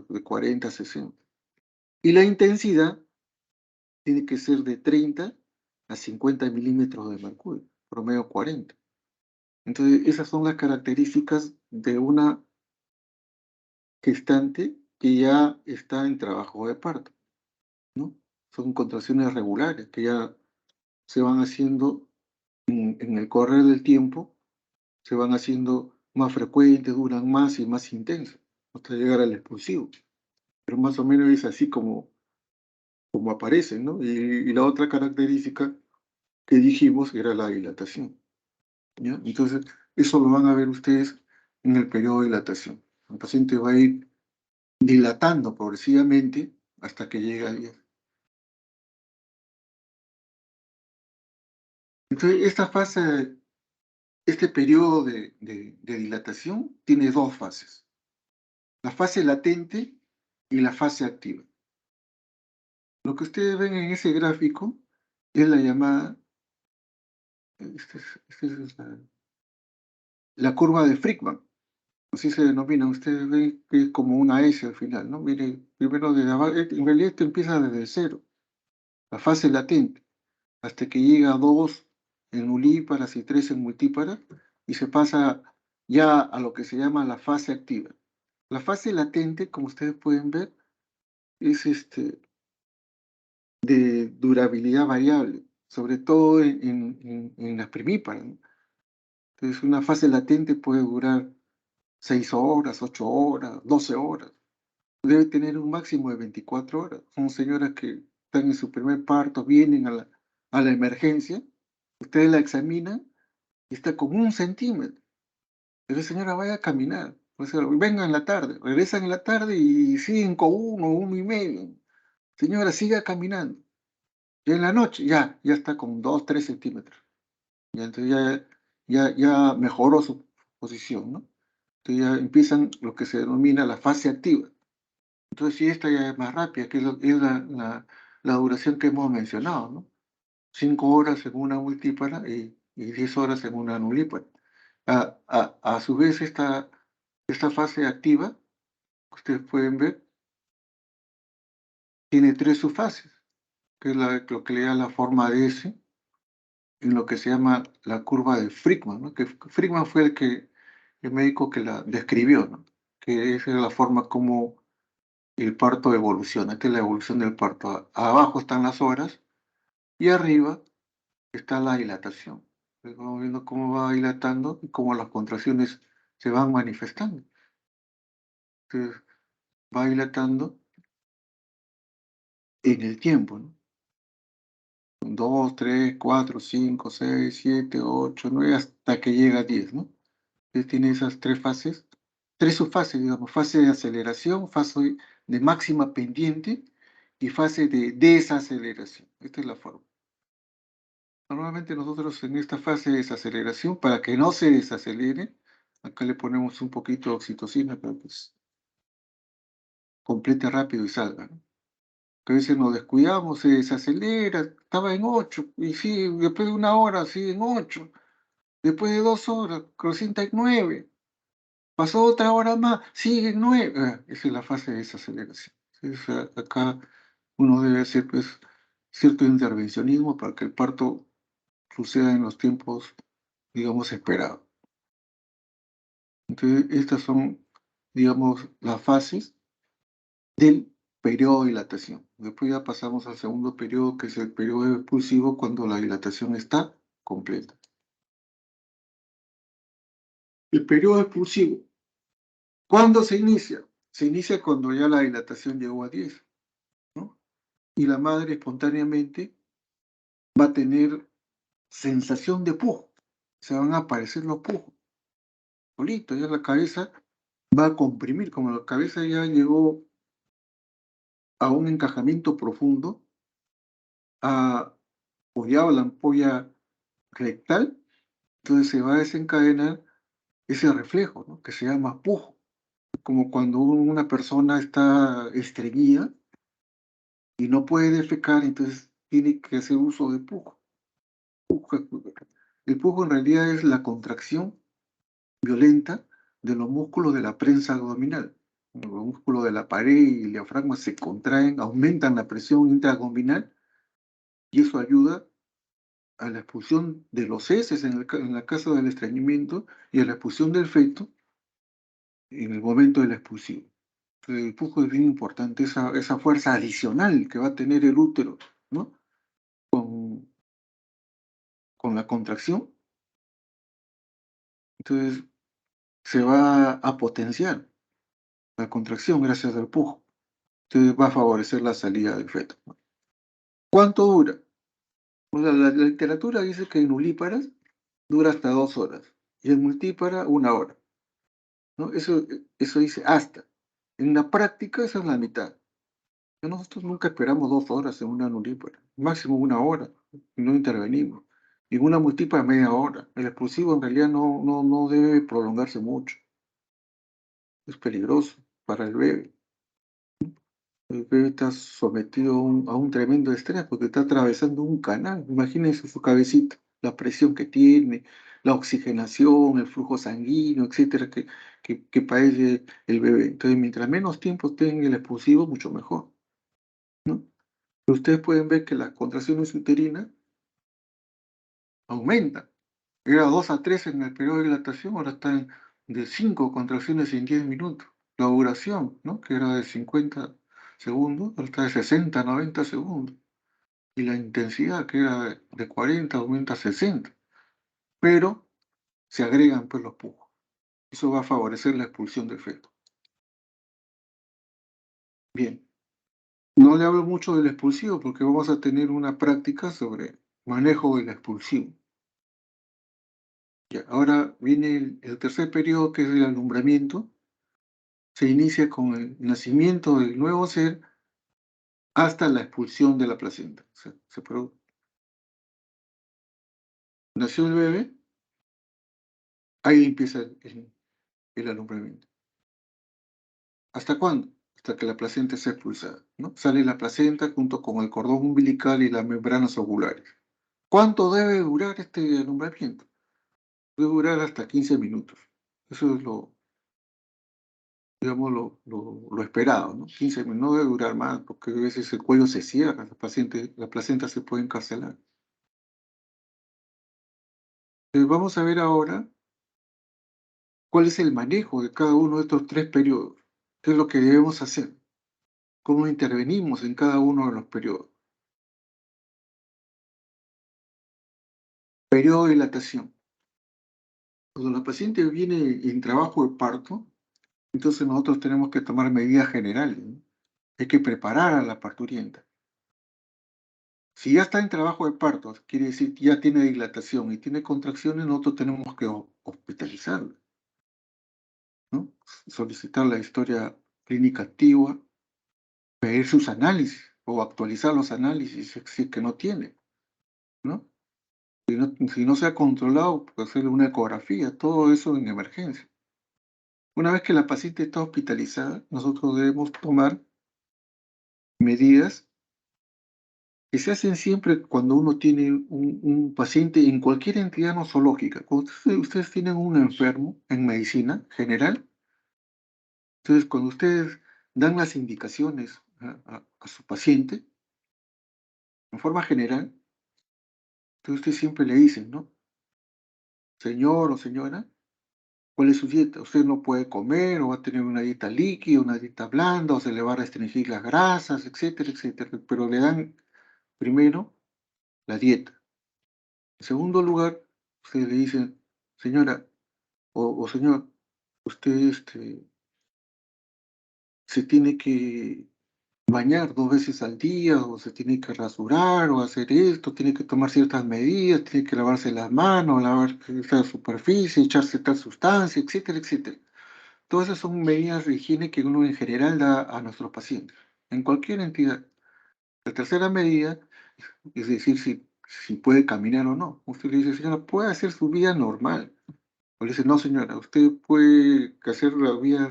De 40 a 60. Y la intensidad tiene que ser de 30 a 50 milímetros de mercurio, promedio 40. Entonces, esas son las características de una gestante que ya está en trabajo de parto, ¿no? Son contracciones regulares que ya se van haciendo en el correr del tiempo, se van haciendo más frecuentes, duran más y más intensas, hasta llegar al expulsivo. Pero más o menos es así como como aparecen, ¿no? Y la otra característica que dijimos era la dilatación, ¿ya? Entonces, eso lo van a ver ustedes en el periodo de dilatación. El paciente va a ir dilatando progresivamente hasta que llega a 10. Entonces, este periodo de dilatación tiene dos fases, la fase latente y la fase activa. Lo que ustedes ven en ese gráfico es la llamada, la curva de Friedman, así se denomina. Ustedes ven que es como una S al final, ¿no? Mire, primero desde abajo, en realidad esto empieza desde cero, la fase latente, hasta que llega a 2 en nulíparas y 3 en multíparas, y se pasa ya a lo que se llama la fase activa. La fase latente, como ustedes pueden ver, es de durabilidad variable, sobre todo en las primíparas, ¿no? Entonces, una fase latente puede durar 6 horas, 8 horas, 12 horas. Debe tener un máximo de 24 horas. Son señoras que están en su primer parto, vienen a la emergencia, ustedes la examinan y está con 1 centímetro. Pero señora, vaya a caminar. O sea, vengan en la tarde, regresan en la tarde y siguen con 1, 1 y medio. Señora, siga caminando. Y en la noche ya está con 2, 3 centímetros. Y entonces ya mejoró su posición, ¿no? Entonces ya empiezan lo que se denomina la fase activa. Entonces, si esta ya es más rápida, que es la duración que hemos mencionado, ¿no? 5 horas en una multípara y 10 horas en una nulípara. A su vez, esta fase activa, ustedes pueden ver, tiene 3 subfases, que es lo que le da la forma de S, en lo que se llama la curva de Friedman, ¿no? Que Friedman fue el médico que la describió, ¿no? Que esa es la forma como el parto evoluciona. Esta es la evolución del parto. Abajo están las horas y arriba está la dilatación. Entonces vamos viendo cómo va dilatando y cómo las contracciones se van manifestando. Entonces va dilatando en el tiempo, ¿no? 2, 3, 4, 5, 6, 7, 8, 9, hasta que llega a 10, ¿no? Entonces tiene esas 3 fases, 3 subfases, digamos, fase de aceleración, fase de máxima pendiente y fase de desaceleración. Esta es la forma. Normalmente nosotros en esta fase de desaceleración, para que no se desacelere, acá le ponemos un poquito de oxitocina para que complete rápido y salga, ¿no? Que a veces nos descuidamos, se desacelera, estaba en 8, y sí, después de 1 hora sigue en 8, después de 2 horas, recién está en 9, pasó otra hora más, sigue en 9. Esa es la fase de desaceleración. Entonces, acá uno debe hacer pues, cierto intervencionismo para que el parto suceda en los tiempos, digamos, esperados. Entonces, estas son, digamos, las fases del periodo de dilatación. Después ya pasamos al segundo periodo, que es el periodo expulsivo, cuando la dilatación está completa. El periodo expulsivo, ¿cuándo se inicia? Se inicia cuando ya la dilatación llegó a 10, ¿no? Y la madre espontáneamente va a tener sensación de pujo. Se van a aparecer los pujos. Solito, ya la cabeza va a comprimir, como la cabeza ya llegó a un encajamiento profundo, ha apoyado la ampolla rectal, entonces se va a desencadenar ese reflejo, ¿no? Que se llama pujo, como cuando una persona está estreñida y no puede defecar, entonces tiene que hacer uso de pujo. El pujo en realidad es la contracción violenta de los músculos de la prensa abdominal. Los músculos de la pared y el diafragma se contraen, aumentan la presión intraabdominal y eso ayuda a la expulsión de los heces en la caso del estreñimiento y a la expulsión del feto en el momento de la expulsión. Entonces, el pujo es bien importante, esa fuerza adicional que va a tener el útero, ¿no? Con, con la contracción, entonces se va a potenciar la contracción gracias al pujo. Entonces va a favorecer la salida del feto, ¿no? ¿Cuánto dura? O sea, la literatura dice que en nulíparas dura hasta 2 horas y en multípara 1 hora, ¿no? Eso dice hasta. En la práctica esa es la mitad. Nosotros nunca esperamos 2 horas en una nulípara, máximo 1 hora, y no intervenimos. Y en una multípara media hora. El explosivo en realidad no debe prolongarse mucho, es peligroso para el bebé. El bebé está sometido a un tremendo estrés porque está atravesando un canal. Imagínense su cabecita, la presión que tiene, la oxigenación, el flujo sanguíneo, etcétera, que padece el bebé. Entonces, mientras menos tiempo esté en el explosivo, mucho mejor, ¿no? Ustedes pueden ver que las contracciones uterinas aumentan. Era 2 a 3 en el periodo de dilatación, ahora está de 5 contracciones en 10 minutos. La duración, ¿no? Que era de 50 segundos, ahora está de 60 a 90 segundos. Y la intensidad, que era de 40, aumenta a 60. Pero se agregan pues los pujos. Eso va a favorecer la expulsión del feto. Bien, no le hablo mucho del expulsivo porque vamos a tener una práctica sobre manejo del expulsivo. Ya, ahora viene el tercer periodo, que es el alumbramiento. Se inicia con el nacimiento del nuevo ser hasta la expulsión de la placenta. O sea, nació el bebé, ahí empieza el alumbramiento. ¿Hasta cuándo? Hasta que la placenta sea expulsada, ¿no? Sale la placenta junto con el cordón umbilical y las membranas ovulares. ¿Cuánto debe durar este alumbramiento? Debe durar hasta 15 minutos. Eso es digamos, lo esperado, ¿no? 15 minutos, no debe durar más, porque a veces el cuello se cierra, la placenta se puede encarcelar. Vamos a ver ahora cuál es el manejo de cada uno de estos 3 periodos. ¿Qué es lo que debemos hacer? ¿Cómo intervenimos en cada uno de los periodos? Periodo de dilatación. Cuando la paciente viene en trabajo de parto, entonces nosotros tenemos que tomar medidas generales, ¿no? Hay que preparar a la parturienta. Si ya está en trabajo de parto, quiere decir que ya tiene dilatación y tiene contracciones, nosotros tenemos que hospitalizarla, ¿no? Solicitar la historia clínica antigua, pedir sus análisis o actualizar los análisis si es que no tiene, ¿no? Si no se ha controlado, pues hacerle una ecografía, todo eso en emergencia. Una vez que la paciente está hospitalizada, nosotros debemos tomar medidas que se hacen siempre cuando uno tiene un paciente en cualquier entidad nosológica. Cuando ustedes tienen un enfermo en medicina general, entonces cuando ustedes dan las indicaciones a su paciente, en forma general, entonces ustedes siempre le dicen, ¿no? Señor o señora, ¿cuál es su dieta? Usted no puede comer o va a tener una dieta líquida, una dieta blanda, o se le va a restringir las grasas, etcétera, etcétera. Pero le dan primero la dieta. En segundo lugar, ustedes le dicen, señora o señor, usted se tiene que bañar 2 veces al día, o se tiene que rasurar, o hacer esto, tiene que tomar ciertas medidas, tiene que lavarse las manos, lavar esa superficie, echarse tal sustancia, etcétera, etcétera. Todas esas son medidas de higiene que uno en general da a nuestros pacientes, en cualquier entidad. La tercera medida es decir si puede caminar o no. Usted le dice, señora, puede hacer su vida normal. O le dice, no, señora, usted puede hacer la vida,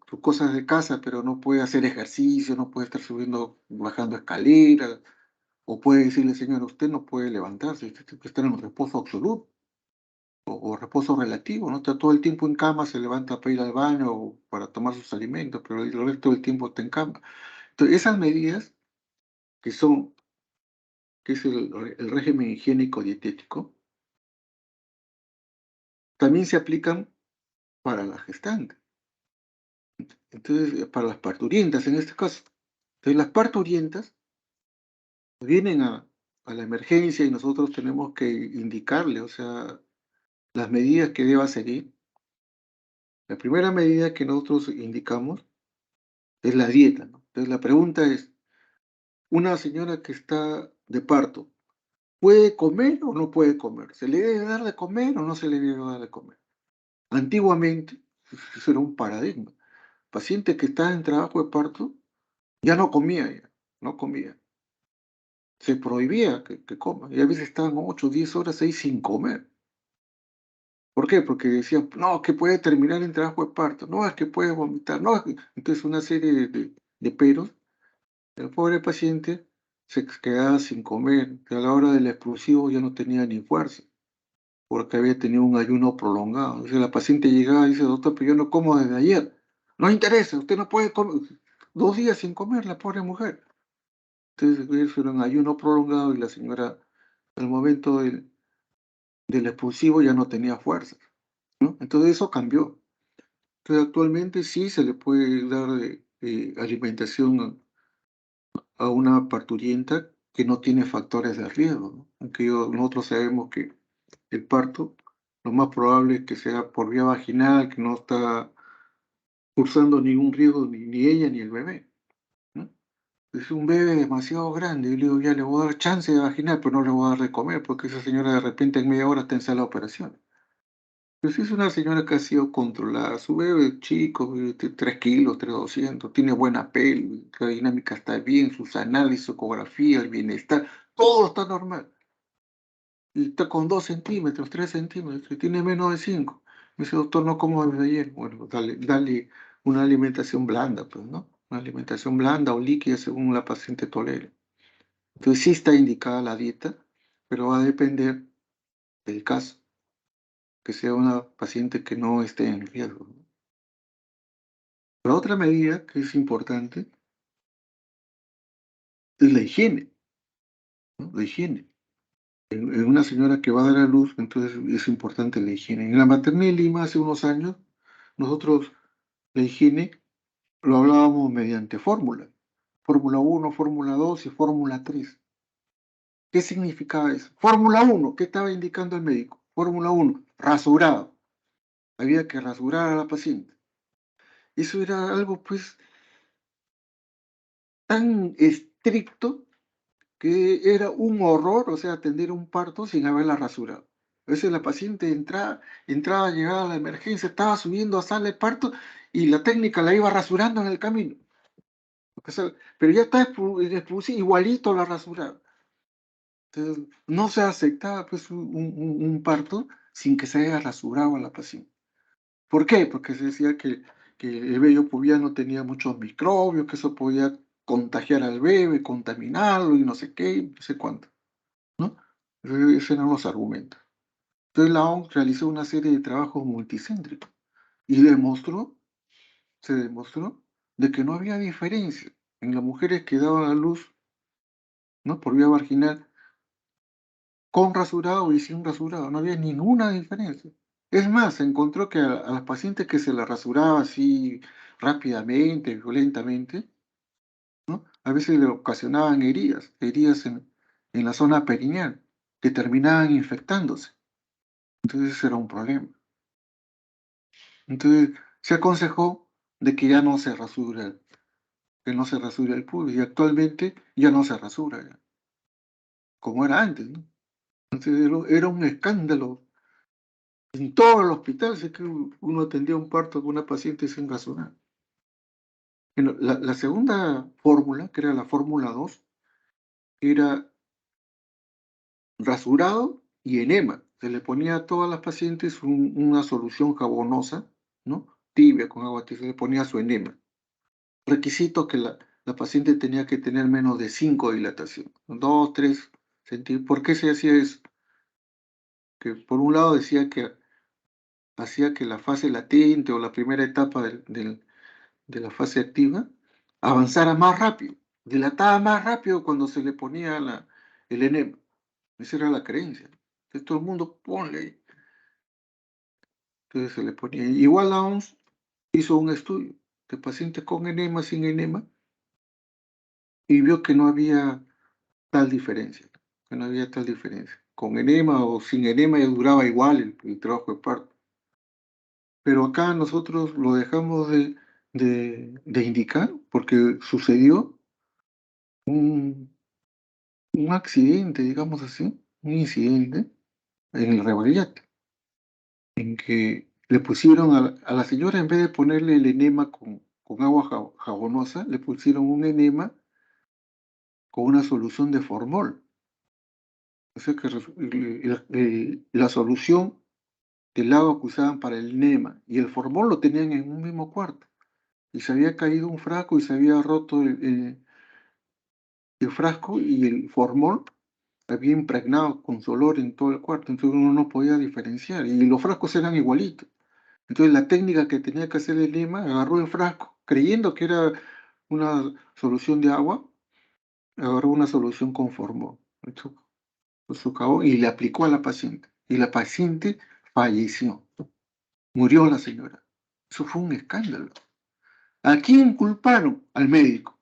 sus cosas de casa, pero no puede hacer ejercicio, no puede estar subiendo, bajando escaleras. O puede decirle, señora, usted no puede levantarse, usted tiene que estar en reposo absoluto o reposo relativo, ¿no? Está todo el tiempo en cama, se levanta para ir al baño o para tomar sus alimentos, pero el resto del tiempo está en cama. Entonces, esas medidas que son, que es el régimen higiénico dietético, también se aplican para la gestante. Entonces, para las parturientas en este caso. Entonces, las parturientas vienen a la emergencia y nosotros tenemos que indicarle, o sea, las medidas que deba seguir. La primera medida que nosotros indicamos es la dieta, ¿no? Entonces, la pregunta es, una señora que está de parto, ¿puede comer o no puede comer? ¿Se le debe dar de comer o no se le debe dar de comer? Antiguamente, eso era un paradigma. Paciente que está en trabajo de parto ya no comía, ya, no comía. Se prohibía que coma. Y a veces estaban 8, 10 horas ahí sin comer. ¿Por qué? Porque decían, no, que puede terminar en trabajo de parto, no, es que puede vomitar, no, entonces una serie de peros. El pobre paciente se quedaba sin comer, que a la hora del expulsivo ya no tenía ni fuerza, porque había tenido un ayuno prolongado. Entonces la paciente llegaba y dice, doctor, pero yo no como desde ayer. No interesa, usted no puede comer. 2 días sin comer, la pobre mujer. Entonces eso era un ayuno prolongado y la señora, al momento del expulsivo, ya no tenía fuerza, ¿no? Entonces eso cambió. Entonces actualmente sí se le puede dar alimentación a una parturienta que no tiene factores de riesgo, ¿no? Aunque nosotros sabemos que el parto, lo más probable es que sea por vía vaginal, que no está cursando ningún riesgo ni ella ni el bebé, ¿no? Es un bebé demasiado grande, y le digo, ya le voy a dar chance de vaginal, pero no le voy a dar de comer, porque esa señora de repente en media hora está en sala de operación. Pues es una señora que ha sido controlada, su bebé es chico, 3 kilos, 3,200, tiene buena piel, la dinámica está bien, sus análisis, su ecografía, el bienestar, todo está normal. Y está con 2 centímetros, 3 centímetros, y tiene menos de 5. Me dice, doctor, no como desde ayer. Bueno, dale una alimentación blanda, pues, ¿no? Una alimentación blanda o líquida según la paciente tolere. Entonces sí está indicada la dieta, pero va a depender del caso, que sea una paciente que no esté en riesgo, ¿no? La otra medida que es importante es la higiene, ¿no? La higiene. En una señora que va a dar a luz, entonces es importante la higiene. En la maternidad de Lima hace unos años, nosotros la higiene lo hablábamos mediante fórmula. Fórmula uno, fórmula 2 y fórmula 3. ¿Qué significaba eso? Fórmula uno, ¿qué estaba indicando el médico? Fórmula uno, rasurado. Había que rasurar a la paciente. Eso era algo pues tan estricto que era un horror, o sea, atender un parto sin haberla rasurado. A veces la paciente entraba, llegaba a la emergencia, estaba subiendo a sala de parto y la técnica la iba rasurando en el camino. Pero ya está igualito la rasurada. Entonces, no se aceptaba pues, un parto sin que se haya rasurado a la paciente. ¿Por qué? Porque se decía que el vello pubiano tenía muchos microbios, que eso podía contagiar al bebé, contaminarlo y no sé qué, no sé cuánto, ¿no? Esos eran los argumentos. Entonces la OMS realizó una serie de trabajos multicéntricos y se demostró de que no había diferencia en las mujeres que daban a luz, ¿no? Por vía vaginal, con rasurado y sin rasurado, no había ninguna diferencia. Es más, se encontró que a las pacientes que se la rasuraba así rápidamente, violentamente, ¿no? A veces le ocasionaban heridas en la zona perineal, que terminaban infectándose. Entonces ese era un problema. Entonces se aconsejó de que ya no se rasura, que no se rasura el pubis, y actualmente ya no se rasura, ya, como era antes, ¿no? Entonces era un escándalo. En todo el hospital sé que uno atendía un parto con una paciente sin rasurar. Bueno, la segunda fórmula, que era la fórmula 2, era rasurado y enema. Se le ponía a todas las pacientes una solución jabonosa, ¿no? Tibia, con agua tibia, se le ponía su enema. Requisito que la paciente tenía que tener menos de 5 dilatación, 2, 3 centímetros. ¿Por qué se hacía eso? Que por un lado decía que hacía que la fase latente o la primera etapa de la fase activa avanzara más rápido, dilataba más rápido cuando se le ponía el enema. Esa era la creencia. Entonces todo el mundo ponle ahí. Entonces se le ponía. Igual la OMS hizo un estudio de pacientes con enema, sin enema, y vio que no había tal diferencia. Que no había tal diferencia. Con enema o sin enema ya duraba igual el trabajo de parto. Pero acá nosotros lo dejamos de indicar porque sucedió un, un accidente, digamos así, un incidente en el Rebolledo, en que le pusieron a la señora, en vez de ponerle el enema con agua jabonosa, le pusieron un enema con una solución de formol. O sea que la solución del agua que usaban para el enema y el formol lo tenían en un mismo cuarto. Y se había caído un frasco y se había roto el frasco y el formol había impregnado con su olor en todo el cuarto. Entonces uno no podía diferenciar. Y los frascos eran igualitos. Entonces la técnica que tenía que hacer el enema, agarró el frasco, creyendo que era una solución de agua, agarró una solución con formol. Su cabo y le aplicó a la paciente. Y la paciente falleció. Murió la señora. Eso fue un escándalo. ¿A quién culparon? Al médico.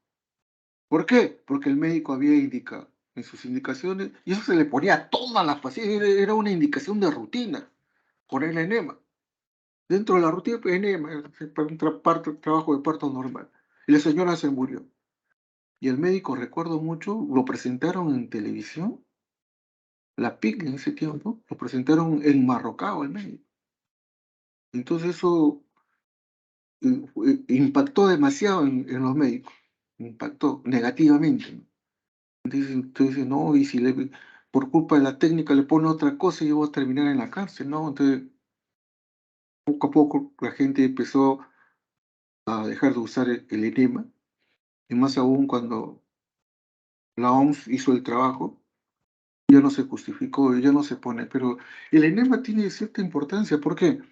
¿Por qué? Porque el médico había indicado en sus indicaciones, y eso se le ponía a todas las pacientes, era una indicación de rutina, poner el enema. Dentro de la rutina, pues, enema, para un trabajo de parto normal. Y la señora se murió. Y el médico, recuerdo mucho, lo presentaron en televisión, la PIC en ese tiempo, lo presentaron enmarrocado al médico. Entonces eso impactó demasiado en los médicos, impactó negativamente, ¿no? Entonces, no, y si por culpa de la técnica le pone otra cosa, yo voy a terminar en la cárcel, ¿no? Entonces, poco a poco la gente empezó a dejar de usar el enema, y más aún cuando la OMS hizo el trabajo, ya no se justificó, ya no se pone, pero el enema tiene cierta importancia, ¿por qué?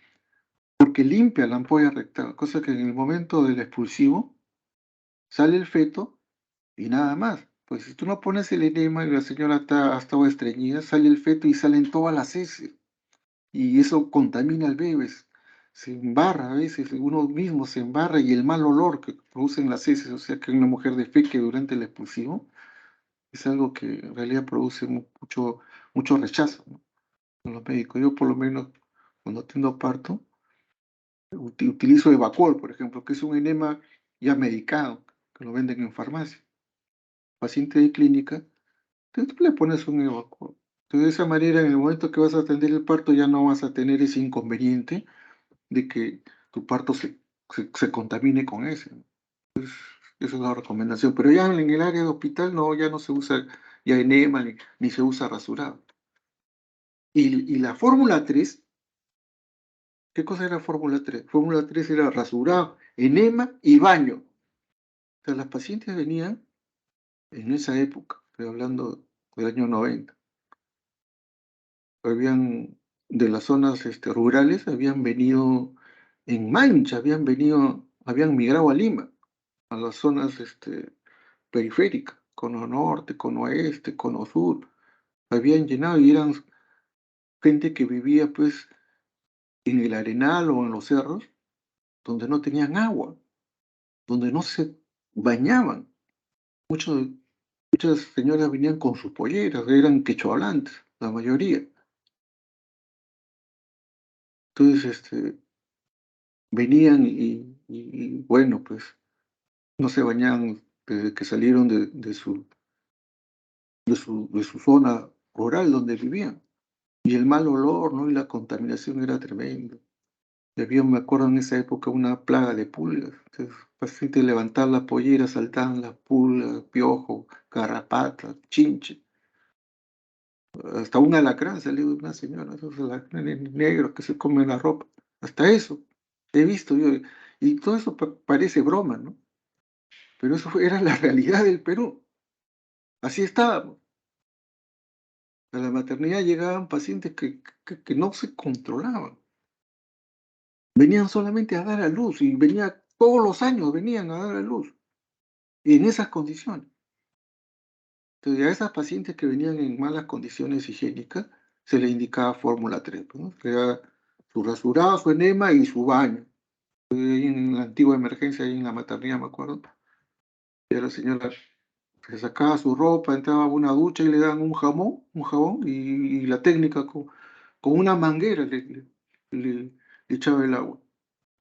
Porque limpia la ampolla rectal, cosa que en el momento del expulsivo sale el feto y nada más. Pues si tú no pones el enema y la señora ha estado estreñida, sale el feto y salen todas las heces. Y eso contamina al bebé. Se embarra a veces, uno mismo se embarra y el mal olor que producen las heces, o sea que una mujer defeque durante el expulsivo, es algo que en realidad produce mucho rechazo, ¿no? En los médicos. Yo por lo menos cuando atiendo parto, utilizo Evacol, por ejemplo, que es un enema ya medicado, que lo venden en farmacia. Paciente de clínica, tú le pones un evacuo. Entonces, de esa manera, en el momento que vas a atender el parto, ya no vas a tener ese inconveniente de que tu parto se contamine con ese, ¿no? Esa es la recomendación. Pero ya en el área de hospital, no, ya no se usa ya enema ni se usa rasurado. Y la fórmula 3, ¿qué cosa era fórmula 3? Fórmula 3 era rasurado, enema y baño. O sea, las pacientes venían en esa época, estoy hablando del año 90. Habían de las zonas rurales, habían venido en Mancha, habían migrado a Lima, a las zonas periféricas, cono norte, cono oeste, cono sur, habían llenado y eran gente que vivía pues en el arenal o en los cerros, donde no tenían agua, donde no se bañaban. Muchos, muchas señoras venían con sus polleras, eran quechohablantes, la mayoría. Entonces, venían bueno, pues no se bañaban desde que salieron de su zona rural donde vivían. Y el mal olor, ¿no? Y la contaminación era tremendo. Y había, me acuerdo en esa época, una plaga de pulgas. Entonces, pacientes levantaban la pollera, saltaban las pulgas, piojo, garrapata, chinche. Hasta un alacrán salió de una señora, esos alacranes negros que se comen la ropa. Hasta eso he visto yo. Y todo eso parece broma, ¿no? Pero era la realidad del Perú. Así estábamos. A la maternidad llegaban pacientes que no se controlaban. Venían solamente a dar a luz y todos los años venían a dar a luz. Y en esas condiciones. Entonces, a esas pacientes que venían en malas condiciones higiénicas se le indicaba fórmula 3, pues, ¿no? Que era su rasurado, su enema y su baño. Ahí en la antigua emergencia, ahí en la maternidad, me acuerdo, y la señora se sacaba su ropa, entraba a una ducha y le daban un jabón, y la técnica con una manguera le echaba el agua.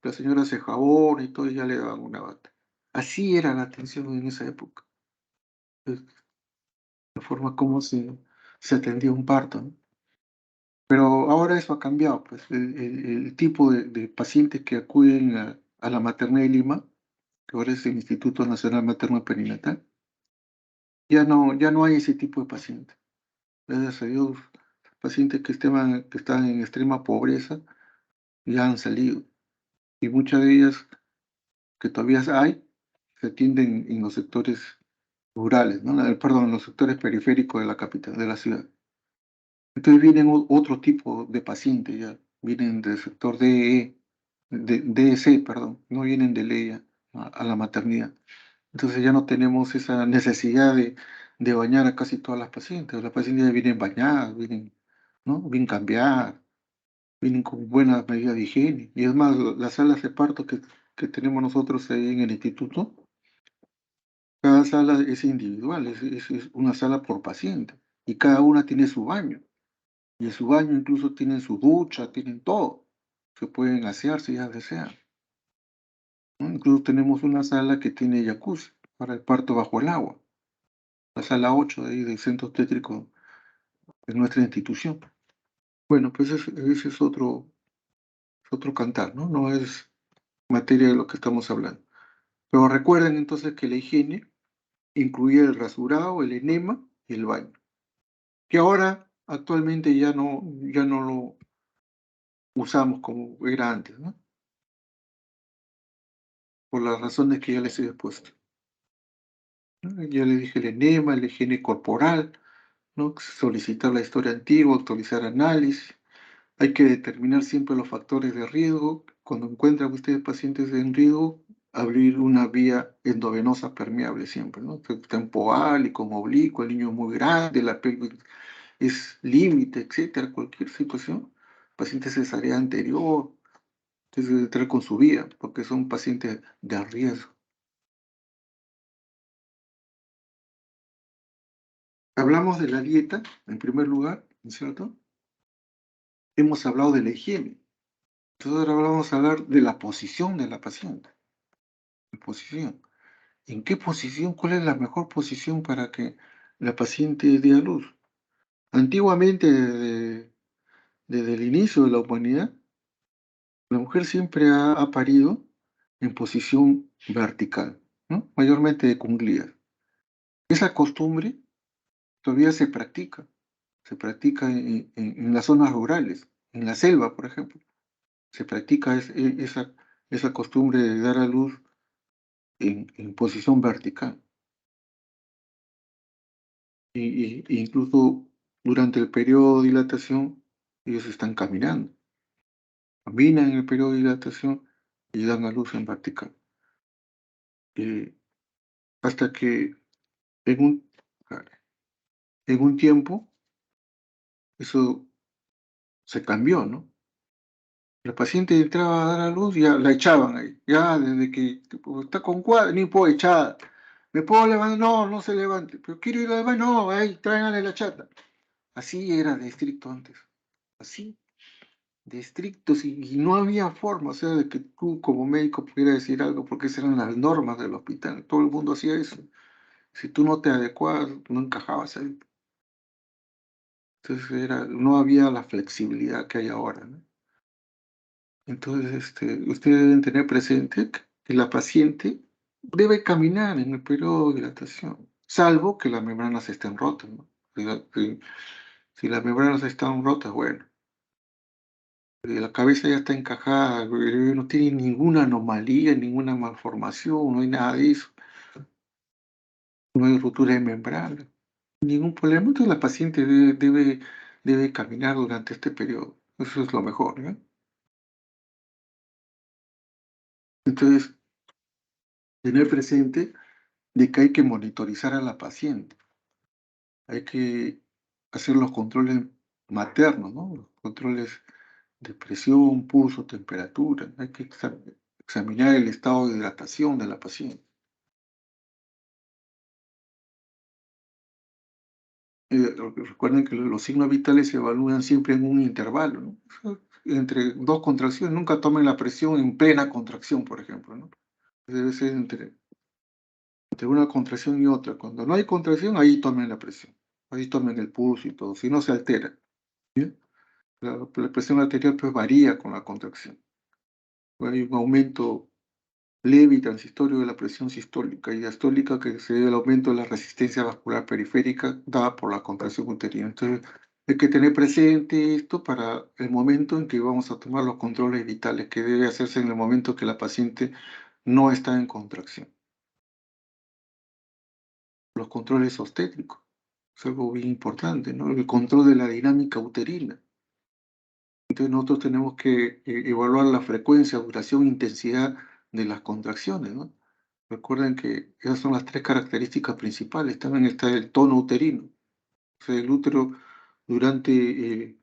La señora se jabona y todo, y ya le daban una bata. Así era la atención en esa época. Es la forma como se atendía un parto, ¿no? Pero ahora eso ha cambiado, pues el tipo de pacientes que acuden a la maternidad de Lima, que ahora es el Instituto Nacional Materno Perinatal, ya no hay ese tipo de pacientes. Gracias a Dios, pacientes que están en extrema pobreza ya han salido. Y muchas de ellas que todavía hay, se atienden en los sectores rurales, ¿no? Perdón, en los sectores periféricos de la capital, de la ciudad. Entonces vienen otro tipo de pacientes ya, vienen del sector DEC, perdón, no vienen de ley a la maternidad. Entonces ya no tenemos esa necesidad de bañar a casi todas las pacientes. Las pacientes ya vienen bañadas, vienen, ¿no? Bien cambiadas, vienen con buenas medidas de higiene. Y es más, las salas de parto que tenemos nosotros ahí en el instituto, cada sala es individual, es una sala por paciente. Y cada una tiene su baño. Y en su baño incluso tienen su ducha, tienen todo. Se pueden asear si ya desean, ¿no? Incluso tenemos una sala que tiene jacuzzi para el parto bajo el agua. La sala 8 de ahí del centro tétrico de nuestra institución. Bueno, pues ese es otro cantar, ¿no? No es materia de lo que estamos hablando. Pero recuerden entonces que la higiene incluía el rasurado, el enema y el baño. Que ahora actualmente ya no lo usamos como era antes, ¿no? Por las razones que ya les he expuesto, ¿no? Ya le dije el enema, la higiene corporal, ¿no? Solicitar la historia antigua, actualizar análisis. Hay que determinar siempre los factores de riesgo. Cuando encuentran ustedes pacientes en riesgo, abrir una vía endovenosa permeable siempre, ¿no? Temporal y con oblicuo, el niño es muy grande, la pelvis es límite, etcétera, cualquier situación. Paciente cesárea anterior, entonces debe entrar con su vía, porque son pacientes de riesgo. Hablamos de la dieta, en primer lugar, ¿no es cierto? Hemos hablado de la higiene. Entonces ahora vamos a hablar de la posición de la paciente. La posición. ¿En qué posición? ¿Cuál es la mejor posición para que la paciente dé a luz? Antiguamente, desde el inicio de la humanidad, la mujer siempre ha parido en posición vertical, ¿no? Mayormente de cuclillas. Esa costumbre todavía se practica en las zonas rurales, en la selva, por ejemplo. Se practica esa costumbre de dar a luz en posición vertical. Incluso durante el periodo de dilatación, ellos están caminando. Caminan en el periodo de dilatación y dan a luz en vertical. Eh, hasta que en un tiempo eso se cambió, ¿no? La paciente entraba a dar a luz, ya la echaban ahí. Ya desde que tipo, está con cuadro, ni puedo echar. ¿Me puedo levantar? No, no se levante. Pero quiero ir al baño. No, ahí, tráiganle la chata. Así era de estricto antes. Así de estrictos y no había forma, o sea, de que tú como médico pudieras decir algo porque esas eran las normas del hospital. Todo el mundo hacía eso. Si tú no te adecuabas, no encajabas ahí. Entonces no había la flexibilidad que hay ahora, ¿no? Entonces, ustedes deben tener presente que la paciente debe caminar en el periodo de dilatación, salvo que las membranas estén rotas, ¿no? Si las membranas están rotas, bueno, la cabeza ya está encajada, el bebé no tiene ninguna anomalía, ninguna malformación, no hay nada de eso, no hay ruptura de membrana, ningún problema. Entonces la paciente debe caminar durante este periodo. Eso es lo mejor, ¿no? Entonces, tener presente de que hay que monitorizar a la paciente. Hay que hacer los controles maternos, ¿no? Los controles de presión, pulso, temperatura. Hay que examinar el estado de hidratación de la paciente. Recuerden que los signos vitales se evalúan siempre en un intervalo, ¿no? O sea, entre dos contracciones. Nunca tomen la presión en plena contracción, por ejemplo, ¿no? Debe ser entre entre una contracción y otra. Cuando no hay contracción, ahí tomen la presión, ahí tomen el pulso y todo, si no se altera. ¿Bien? La presión arterial pues varía con la contracción. Hay un aumento leve y transitorio de la presión sistólica y diastólica que se debe al aumento de la resistencia vascular periférica dada por la contracción uterina. Entonces, hay que tener presente esto para el momento en que vamos a tomar los controles vitales, que debe hacerse en el momento que la paciente no está en contracción. Los controles obstétricos, es algo bien importante, ¿no? El control de la dinámica uterina. Entonces nosotros tenemos que evaluar la frecuencia, duración, intensidad de las contracciones, ¿no? Recuerden que esas son las tres características principales. También está el tono uterino. O sea, el útero durante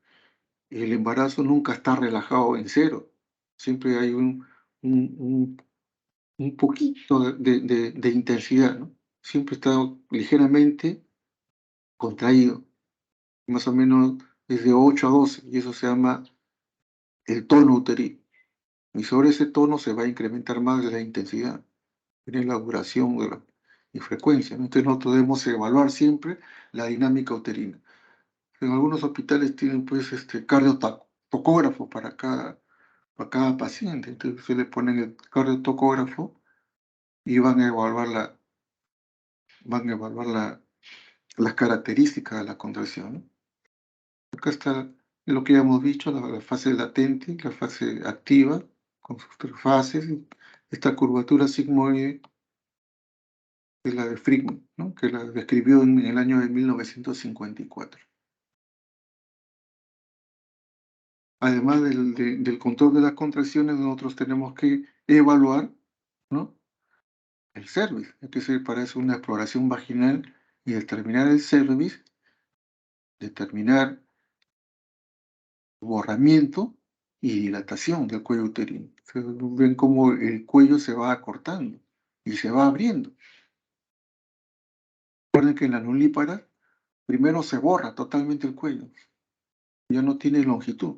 el embarazo nunca está relajado en cero. Siempre hay un, un- un poquito de intensidad, ¿no? Siempre está ligeramente contraído, más o menos desde 8 a 12, y eso se llama el tono uterino. Y sobre ese tono se va a incrementar más la intensidad, tiene la duración y frecuencia, ¿no? Entonces nosotros debemos evaluar siempre la dinámica uterina. En algunos hospitales tienen pues cardiotocógrafo para cada paciente. Entonces se le ponen el cardiotocógrafo y van a evaluar las características de la contracción, ¿no? Acá está lo que ya hemos dicho, la fase latente, la fase activa, con sus tres fases. Esta curvatura sigmoide es la de Friedman, ¿no? Que la describió en el año de 1954. Además del control de las contracciones, nosotros tenemos que evaluar, ¿no? El cervix. Es decir, para eso una exploración vaginal y determinar el cervix, determinar borramiento y dilatación del cuello uterino. Ven cómo el cuello se va acortando y se va abriendo. Recuerden que en la nulípara primero se borra totalmente el cuello, ya no tiene longitud,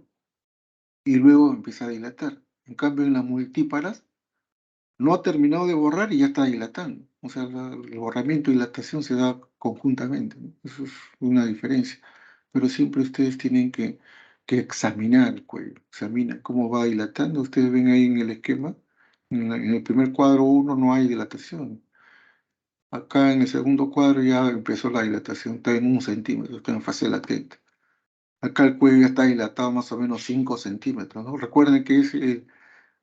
y luego empieza a dilatar. En cambio, en las multíparas no ha terminado de borrar y ya está dilatando. O sea, el borramiento y dilatación se da conjuntamente, ¿no? Eso es una diferencia. Pero siempre ustedes tienen que examinar el cuello, examinan cómo va dilatando. Ustedes ven ahí en el esquema, en el primer cuadro 1 no hay dilatación. Acá en el segundo cuadro ya empezó la dilatación, está en 1 centímetro, está en fase latente. Acá el cuello ya está dilatado más o menos 5 centímetros, ¿no? Recuerden que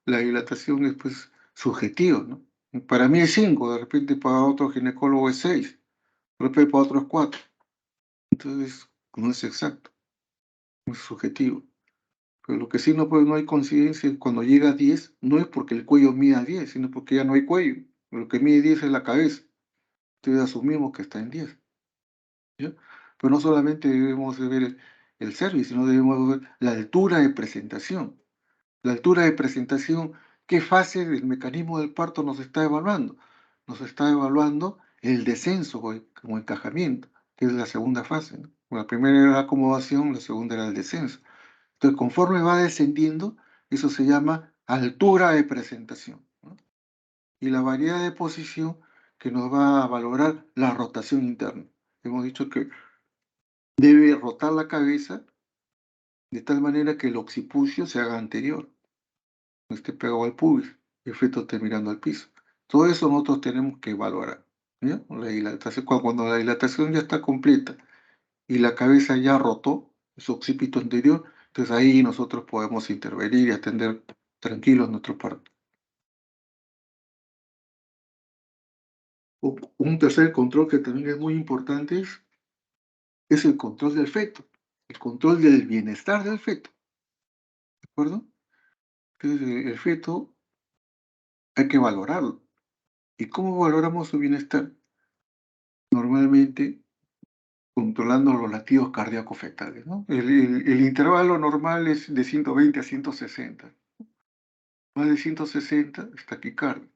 la dilatación es pues subjetiva, ¿no? Para mí es 5, de repente para otro ginecólogo es 6, de repente para otro es 4. Entonces, no es exacto, es subjetivo. Pero lo que sí no hay coincidencia es cuando llega a 10, no es porque el cuello mida 10, sino porque ya no hay cuello. Lo que mide 10 es la cabeza. Entonces asumimos que está en 10, ¿ya? Pero no solamente debemos de ver el cervix, sino debemos ver la altura de presentación. La altura de presentación, ¿qué fase del mecanismo del parto nos está evaluando? Nos está evaluando el descenso como encajamiento, que es la segunda fase, ¿no? La primera era la acomodación, la segunda era el descenso. Entonces, conforme va descendiendo, eso se llama altura de presentación, ¿no? Y la variedad de posición que nos va a valorar la rotación interna. Hemos dicho que debe rotar la cabeza de tal manera que el occipucio se haga anterior, no esté pegado al pubis, el feto esté mirando al piso. Todo eso nosotros tenemos que valorar, ¿ya? La dilatación, cuando la dilatación ya está completa y la cabeza ya rotó, su occipito anterior, entonces ahí nosotros podemos intervenir y atender tranquilos nuestro parto. Un tercer control que también es muy importante es el control del feto, el control del bienestar del feto, ¿de acuerdo? Entonces el feto hay que valorarlo. ¿Y cómo valoramos su bienestar? Normalmente controlando los latidos cardíacos fetales, ¿no? El intervalo normal es de 120 a 160. Más de 160 es taquicardia,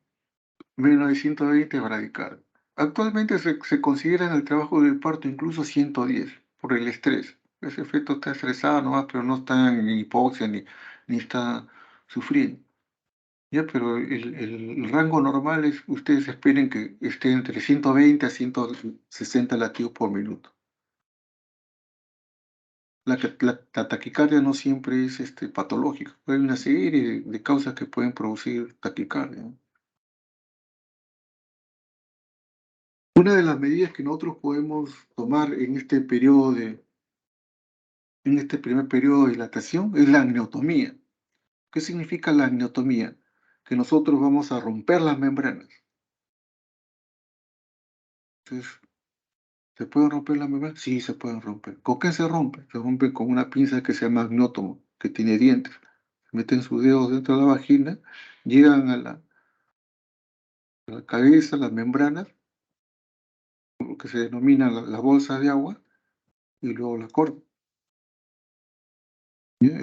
menos de 120 es bradicardia. Actualmente se considera en el trabajo del parto incluso 110 por el estrés. Ese feto está estresado nomás, pero no está en hipoxia ni está sufriendo. Ya, pero el rango normal es, ustedes esperen que esté entre 120 a 160 latidos por minuto. La taquicardia no siempre es patológica. Hay una serie de causas que pueden producir taquicardia, ¿no? Una de las medidas que nosotros podemos tomar en este periodo en este primer periodo de dilatación es la amniotomía. ¿Qué significa la amniotomía? Que nosotros vamos a romper las membranas. Entonces, ¿se pueden romper las membranas? Sí, se pueden romper. ¿Con qué se rompe? Se rompe con una pinza que se llama agnótomo, que tiene dientes. Meten sus dedos dentro de la vagina, llegan a la cabeza, las membranas, lo que se denomina las bolsas de agua, y luego la cortan. ¿Ya?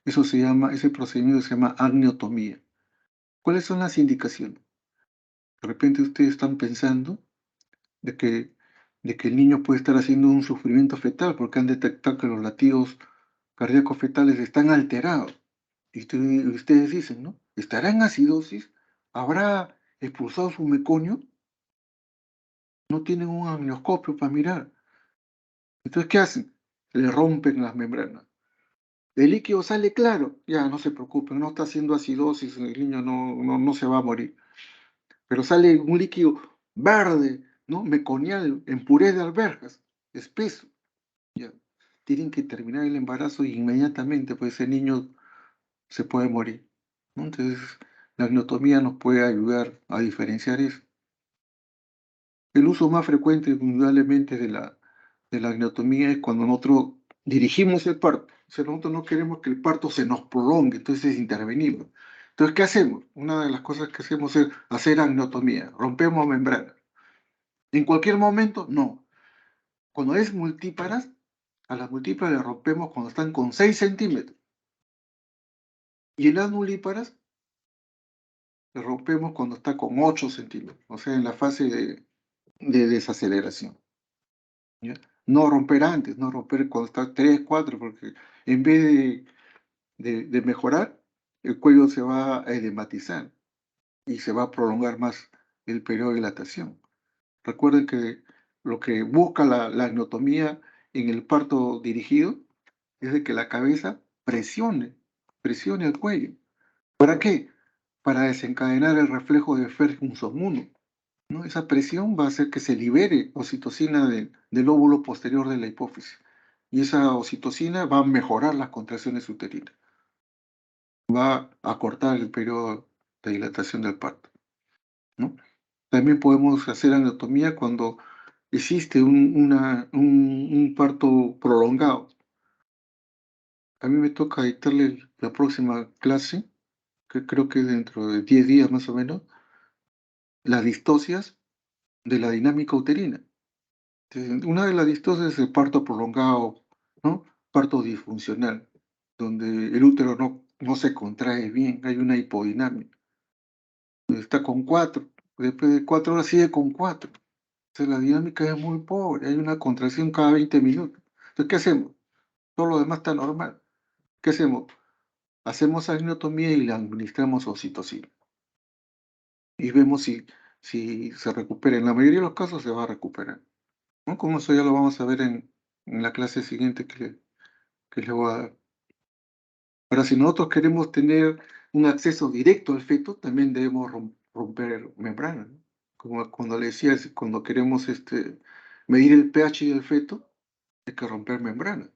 Eso se llama, ese procedimiento se llama agniotomía. ¿Cuáles son las indicaciones? De repente ustedes están pensando de que, de que el niño puede estar haciendo un sufrimiento fetal porque han detectado que los latidos cardíacos fetales están alterados. Y ustedes dicen, ¿no? ¿Estará en acidosis? ¿Habrá expulsado su meconio? No tienen un amnioscopio para mirar. Entonces, ¿qué hacen? Le rompen las membranas. El líquido sale claro, ya no se preocupen, no está haciendo acidosis, el niño no se va a morir. Pero sale un líquido verde, ¿no? Meconial, en puré de alberjas, espeso. Ya. Tienen que terminar el embarazo inmediatamente, pues ese niño se puede morir, ¿no? Entonces, la agnotomía nos puede ayudar a diferenciar eso. El uso más frecuente, indudablemente, de la agnotomía es cuando nosotros dirigimos el parto. O sea, nosotros no queremos que el parto se nos prolongue, entonces intervenimos. Entonces, ¿qué hacemos? Una de las cosas que hacemos es hacer agnotomía, rompemos membranas. En cualquier momento, no. Cuando es multíparas, a las multíparas le rompemos cuando están con 6 centímetros. Y en las nulíparas le rompemos cuando está con 8 centímetros, o sea, en la fase de desaceleración. ¿Ya? No romper antes, no romper cuando está 3, 4, porque en vez de mejorar, el cuello se va a edematizar y se va a prolongar más el periodo de dilatación. Recuerden que lo que busca la agnotomía en el parto dirigido es de que la cabeza presione el cuello. ¿Para qué? Para desencadenar el reflejo de Ferguson-1, ¿no? Esa presión va a hacer que se libere oxitocina del lóbulo posterior de la hipófisis. Y esa oxitocina va a mejorar las contracciones uterinas, va a acortar el periodo de dilatación del parto, ¿no? También podemos hacer anatomía cuando existe un parto prolongado. A mí me toca dictarle la próxima clase, que creo que es dentro de 10 días más o menos, las distocias de la dinámica uterina. Una de las distocias es el parto prolongado, ¿no? Parto disfuncional, donde el útero no se contrae bien, hay una hipodinamia. Está con 4, después de 4 horas sigue con 4. Entonces la dinámica es muy pobre, hay una contracción cada 20 minutos. Entonces, ¿qué hacemos? Todo lo demás está normal. ¿Qué hacemos? Hacemos agnotomía y le administramos oxitocina. Y vemos si se recupera. En la mayoría de los casos se va a recuperar, ¿no? Como eso ya lo vamos a ver en la clase siguiente que le voy a dar. Ahora, si nosotros queremos tener un acceso directo al feto, también debemos romper membranas, ¿no? Como cuando le decía, cuando queremos medir el pH del feto, hay que romper membranas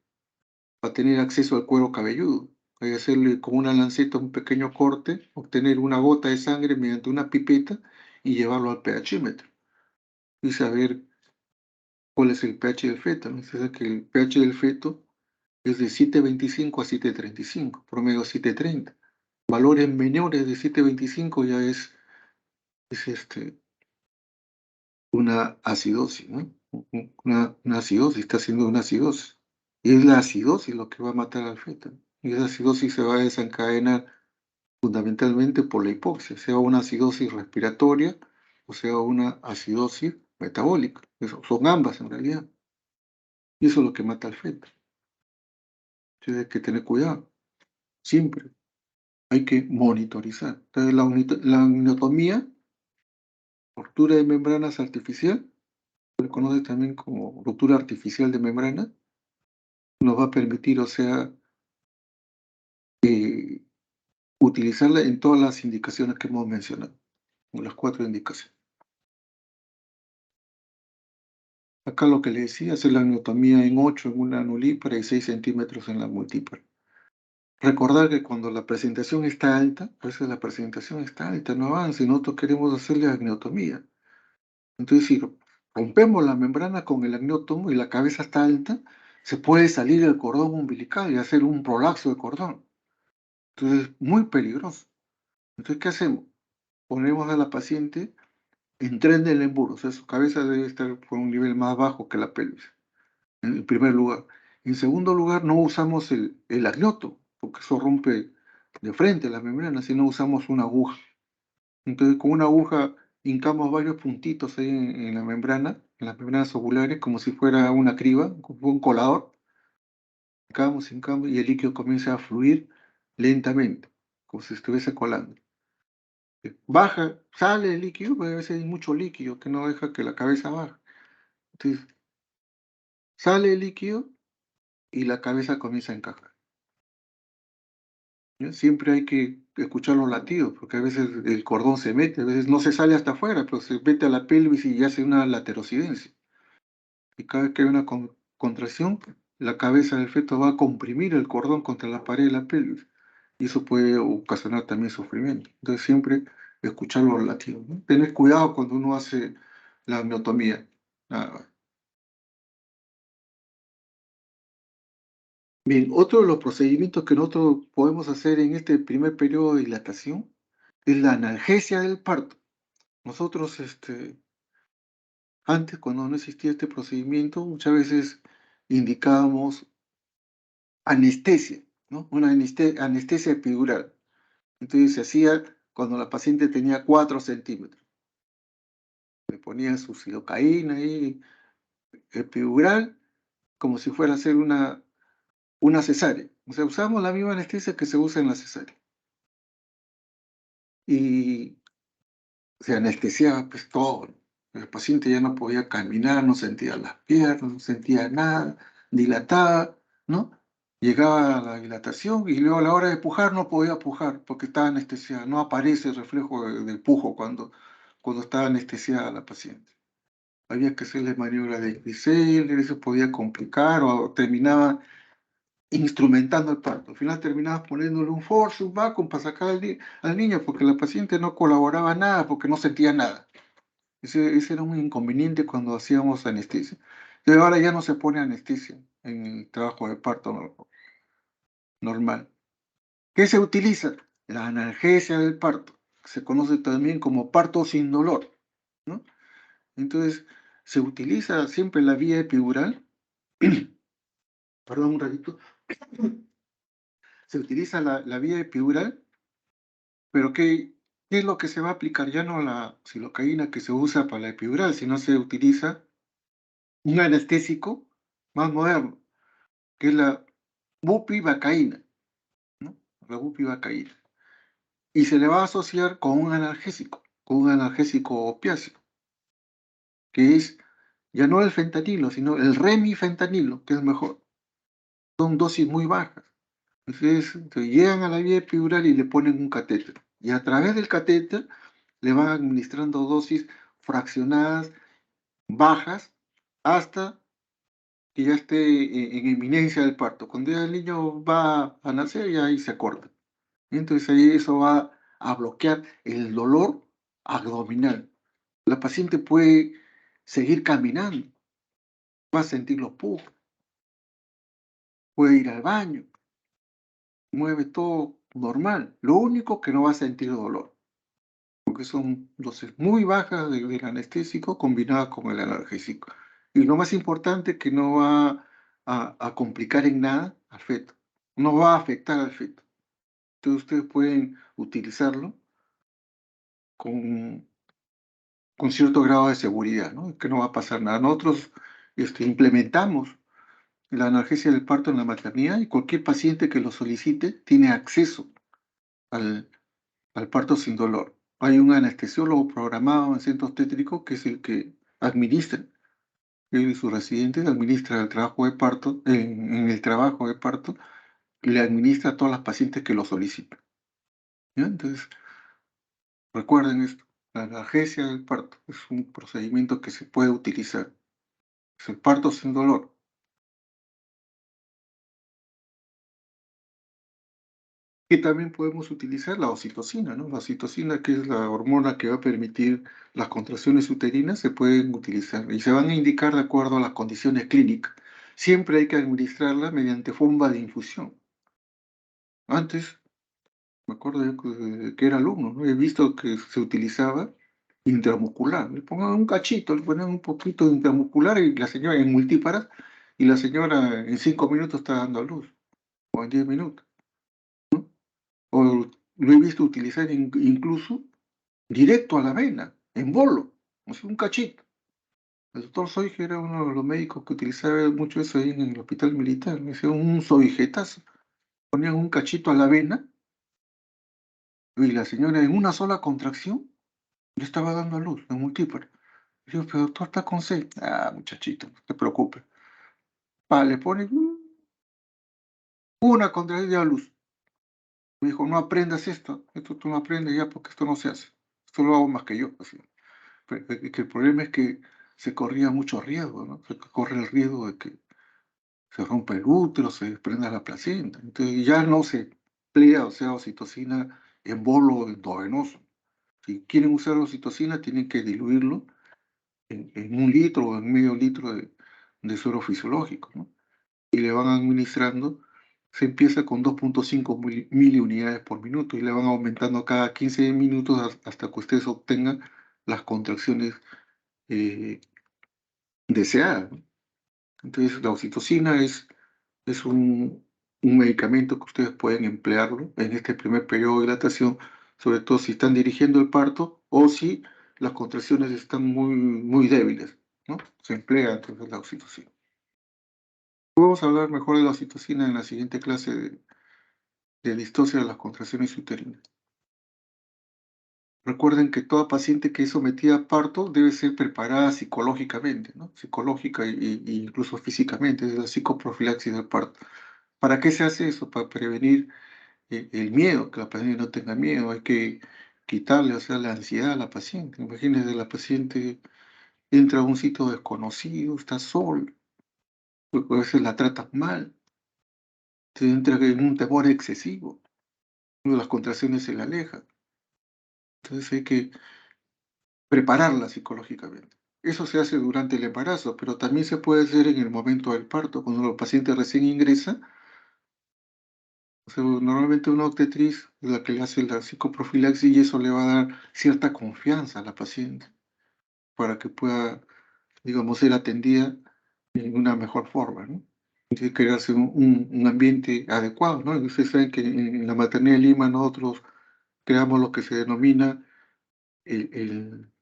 para tener acceso al cuero cabelludo. Hay que hacerle con una lanceta un pequeño corte, obtener una gota de sangre mediante una pipeta y llevarlo al pHímetro y saber cuál es el pH del feto, ¿no? Entonces, que el pH del feto es de 7,25 a 7,35, promedio 7,30. Valores menores de 7,25 ya es una acidosis, ¿no? Una acidosis, está haciendo una acidosis. Y es la acidosis lo que va a matar al feto. Y esa acidosis se va a desencadenar fundamentalmente por la hipoxia, sea una acidosis respiratoria o sea una acidosis metabólica. Son ambas en realidad. Y eso es lo que mata al feto. Entonces hay que tener cuidado, siempre. hay que monitorizar. Entonces, la amniotomía, ruptura de membranas artificial, se conoce también como ruptura artificial de membrana, nos va a permitir, o sea, eh, utilizarla en todas las indicaciones que hemos mencionado, o las 4 indicaciones. Acá lo que le decía, hacer la amniotomía en 8 en una nulípara y 6 centímetros en la multípara. Recordar que cuando la presentación está alta, a veces la presentación está alta, no avanza, y nosotros queremos hacerle amniotomía. Entonces, si rompemos la membrana con el amniótomo y la cabeza está alta, se puede salir el cordón umbilical y hacer un prolapso de cordón. Entonces, es muy peligroso. Entonces, ¿qué hacemos? Ponemos a la paciente en tren del emburo, o sea, su cabeza debe estar por un nivel más bajo que la pelvis, en primer lugar. En segundo lugar, no usamos el agnoto, porque eso rompe de frente la membrana, sino usamos una aguja. Entonces, con una aguja hincamos varios puntitos ahí en la membrana, en las membranas ovulares, como si fuera una criba, como un colador. Hincamos, y el líquido comienza a fluir lentamente, como si estuviese colando. Baja, sale el líquido, pero a veces hay mucho líquido que no deja que la cabeza baje. Entonces, sale el líquido y la cabeza comienza a encajar. ¿Ya? Siempre hay que escuchar los latidos, porque a veces el cordón se mete, a veces no se sale hasta afuera, pero se mete a la pelvis y hace una laterocidencia. Y cada vez que hay una contracción, la cabeza del feto va a comprimir el cordón contra la pared de la pelvis. Y eso puede ocasionar también sufrimiento. Entonces siempre escuchar los latidos, ¿no? Tener cuidado cuando uno hace la amniotomía. Ah, bien, otro de los procedimientos que nosotros podemos hacer en este primer periodo de dilatación es la analgesia del parto. Nosotros, antes, cuando no existía este procedimiento, muchas veces indicábamos anestesia, ¿no? Una anestesia epidural. Entonces se hacía cuando la paciente tenía 4 centímetros. Le ponía su silocaína ahí, epidural, como si fuera a hacer una cesárea. O sea, usamos la misma anestesia que se usa en la cesárea. Y se anestesiaba pues todo. El paciente ya no podía caminar, no sentía las piernas, no sentía nada, dilataba, ¿no? Llegaba a la dilatación y luego a la hora de pujar no podía pujar porque estaba anestesiada. No aparece el reflejo del pujo cuando estaba anestesiada la paciente. Había que hacerle maniobra de Grisel, eso podía complicar o terminaba instrumentando el parto. Al final terminaba poniéndole un force, un vacuum para sacar al niño porque la paciente no colaboraba nada porque no sentía nada. Ese era un inconveniente cuando hacíamos anestesia. Pero ahora ya no se pone anestesia en el trabajo de parto normal. ¿Qué se utiliza? La analgesia del parto. Se conoce también como parto sin dolor, ¿no? Entonces, se utiliza siempre la vía epidural. Perdón un ratito. Se utiliza la vía epidural, pero ¿qué es lo que se va a aplicar? Ya no la silocaína que se usa para la epidural, sino se utiliza un anestésico más moderno, que es la bupivacaína, ¿no? La bupivacaína. Y se le va a asociar con un analgésico opiáceo, que es ya no el fentanilo, sino el remifentanilo, que es mejor. Son dosis muy bajas. Entonces llegan a la vía epidural y le ponen un catéter. Y a través del catéter le van administrando dosis fraccionadas, bajas, hasta que ya esté en inminencia del parto. Cuando ya el niño va a nacer, ya ahí se corta. Entonces ahí eso va a bloquear el dolor abdominal. La paciente puede seguir caminando, va a sentir los pujos, puede ir al baño, mueve todo normal. Lo único que no va a sentir dolor, porque son dosis muy bajas del anestésico combinadas con el analgésico. Y lo más importante, que no va a complicar en nada al feto, no va a afectar al feto. Entonces ustedes pueden utilizarlo con, con cierto grado de seguridad, ¿no? Que no va a pasar nada. Nosotros implementamos la analgesia del parto en la maternidad y cualquier paciente que lo solicite tiene acceso al, al parto sin dolor. Hay un anestesiólogo programado en centros tétricos que es el que administra, él y sus residentes administra el trabajo de parto, en el trabajo de parto, le administra a todas las pacientes que lo solicitan. ¿Ya? Entonces, recuerden esto, la analgesia del parto es un procedimiento que se puede utilizar. Es el parto sin dolor. Y también podemos utilizar la oxitocina, ¿no? La oxitocina, que es la hormona que va a permitir las contracciones uterinas, se pueden utilizar y se van a indicar de acuerdo a las condiciones clínicas. Siempre hay que administrarla mediante bomba de infusión. Antes, me acuerdo yo que era alumno, ¿no? He visto que se utilizaba intramuscular. Le ponían un cachito, le ponían un poquito de intramuscular y la señora en multíparas, y la señora en 5 minutos está dando a luz, o en 10 minutos. O lo he visto utilizar incluso directo a la vena, en bolo, o sea, un cachito. El doctor Soig era uno de los médicos que utilizaba mucho eso ahí en el hospital militar. Me decía un soigetazo. Ponían un cachito a la vena y la señora en una sola contracción le estaba dando a luz, en multípara. Y yo, pero doctor está con sed. Ah, muchachito, no te preocupes. Pa, le pone una contracción de a luz. Me dijo, no aprendas esto tú no aprendes ya porque esto no se hace. Esto lo hago más que yo. Así. Que el problema es que se corría mucho riesgo, ¿no? Se corre el riesgo de que se rompa el útero, se desprenda la placenta. Entonces ya no se emplea, o sea, oxitocina en bolo endovenoso. Si quieren usar oxitocina, tienen que diluirlo en 1 litro o en medio litro de suero fisiológico, ¿no? Y le van administrando, se empieza con 2,5 miliunidades por minuto y le van aumentando cada 15 minutos hasta que ustedes obtengan las contracciones eh, deseadas, ¿no? Entonces, la oxitocina es un medicamento que ustedes pueden emplearlo en este primer periodo de dilatación, sobre todo si están dirigiendo el parto o si las contracciones están muy débiles, ¿no? Se emplea entonces la oxitocina. Vamos a hablar mejor de la oxitocina en la siguiente clase de distosia de las contracciones uterinas. Recuerden que toda paciente que es sometida a parto debe ser preparada psicológicamente, ¿no? Psicológica y incluso físicamente, es la psicoprofilaxis del parto. ¿Para qué se hace eso? Para prevenir el miedo, que la paciente no tenga miedo. Hay que quitarle, o sea, la ansiedad a la paciente. Imagínense, la paciente entra a un sitio desconocido, está sola, a veces la tratan mal, se entra en un temor excesivo, una de las contracciones se le aleja. Entonces hay que prepararla psicológicamente. Eso se hace durante el embarazo, pero también se puede hacer en el momento del parto, cuando el paciente recién ingresa. O sea, normalmente una obstetriz es la que le hace la psicoprofilaxis y eso le va a dar cierta confianza a la paciente para que pueda, digamos, ser atendida de una mejor forma, ¿no? Tiene que crearse un ambiente adecuado, ¿no? Y ustedes saben que en la maternidad de Lima nosotros creamos lo que se denomina el, el-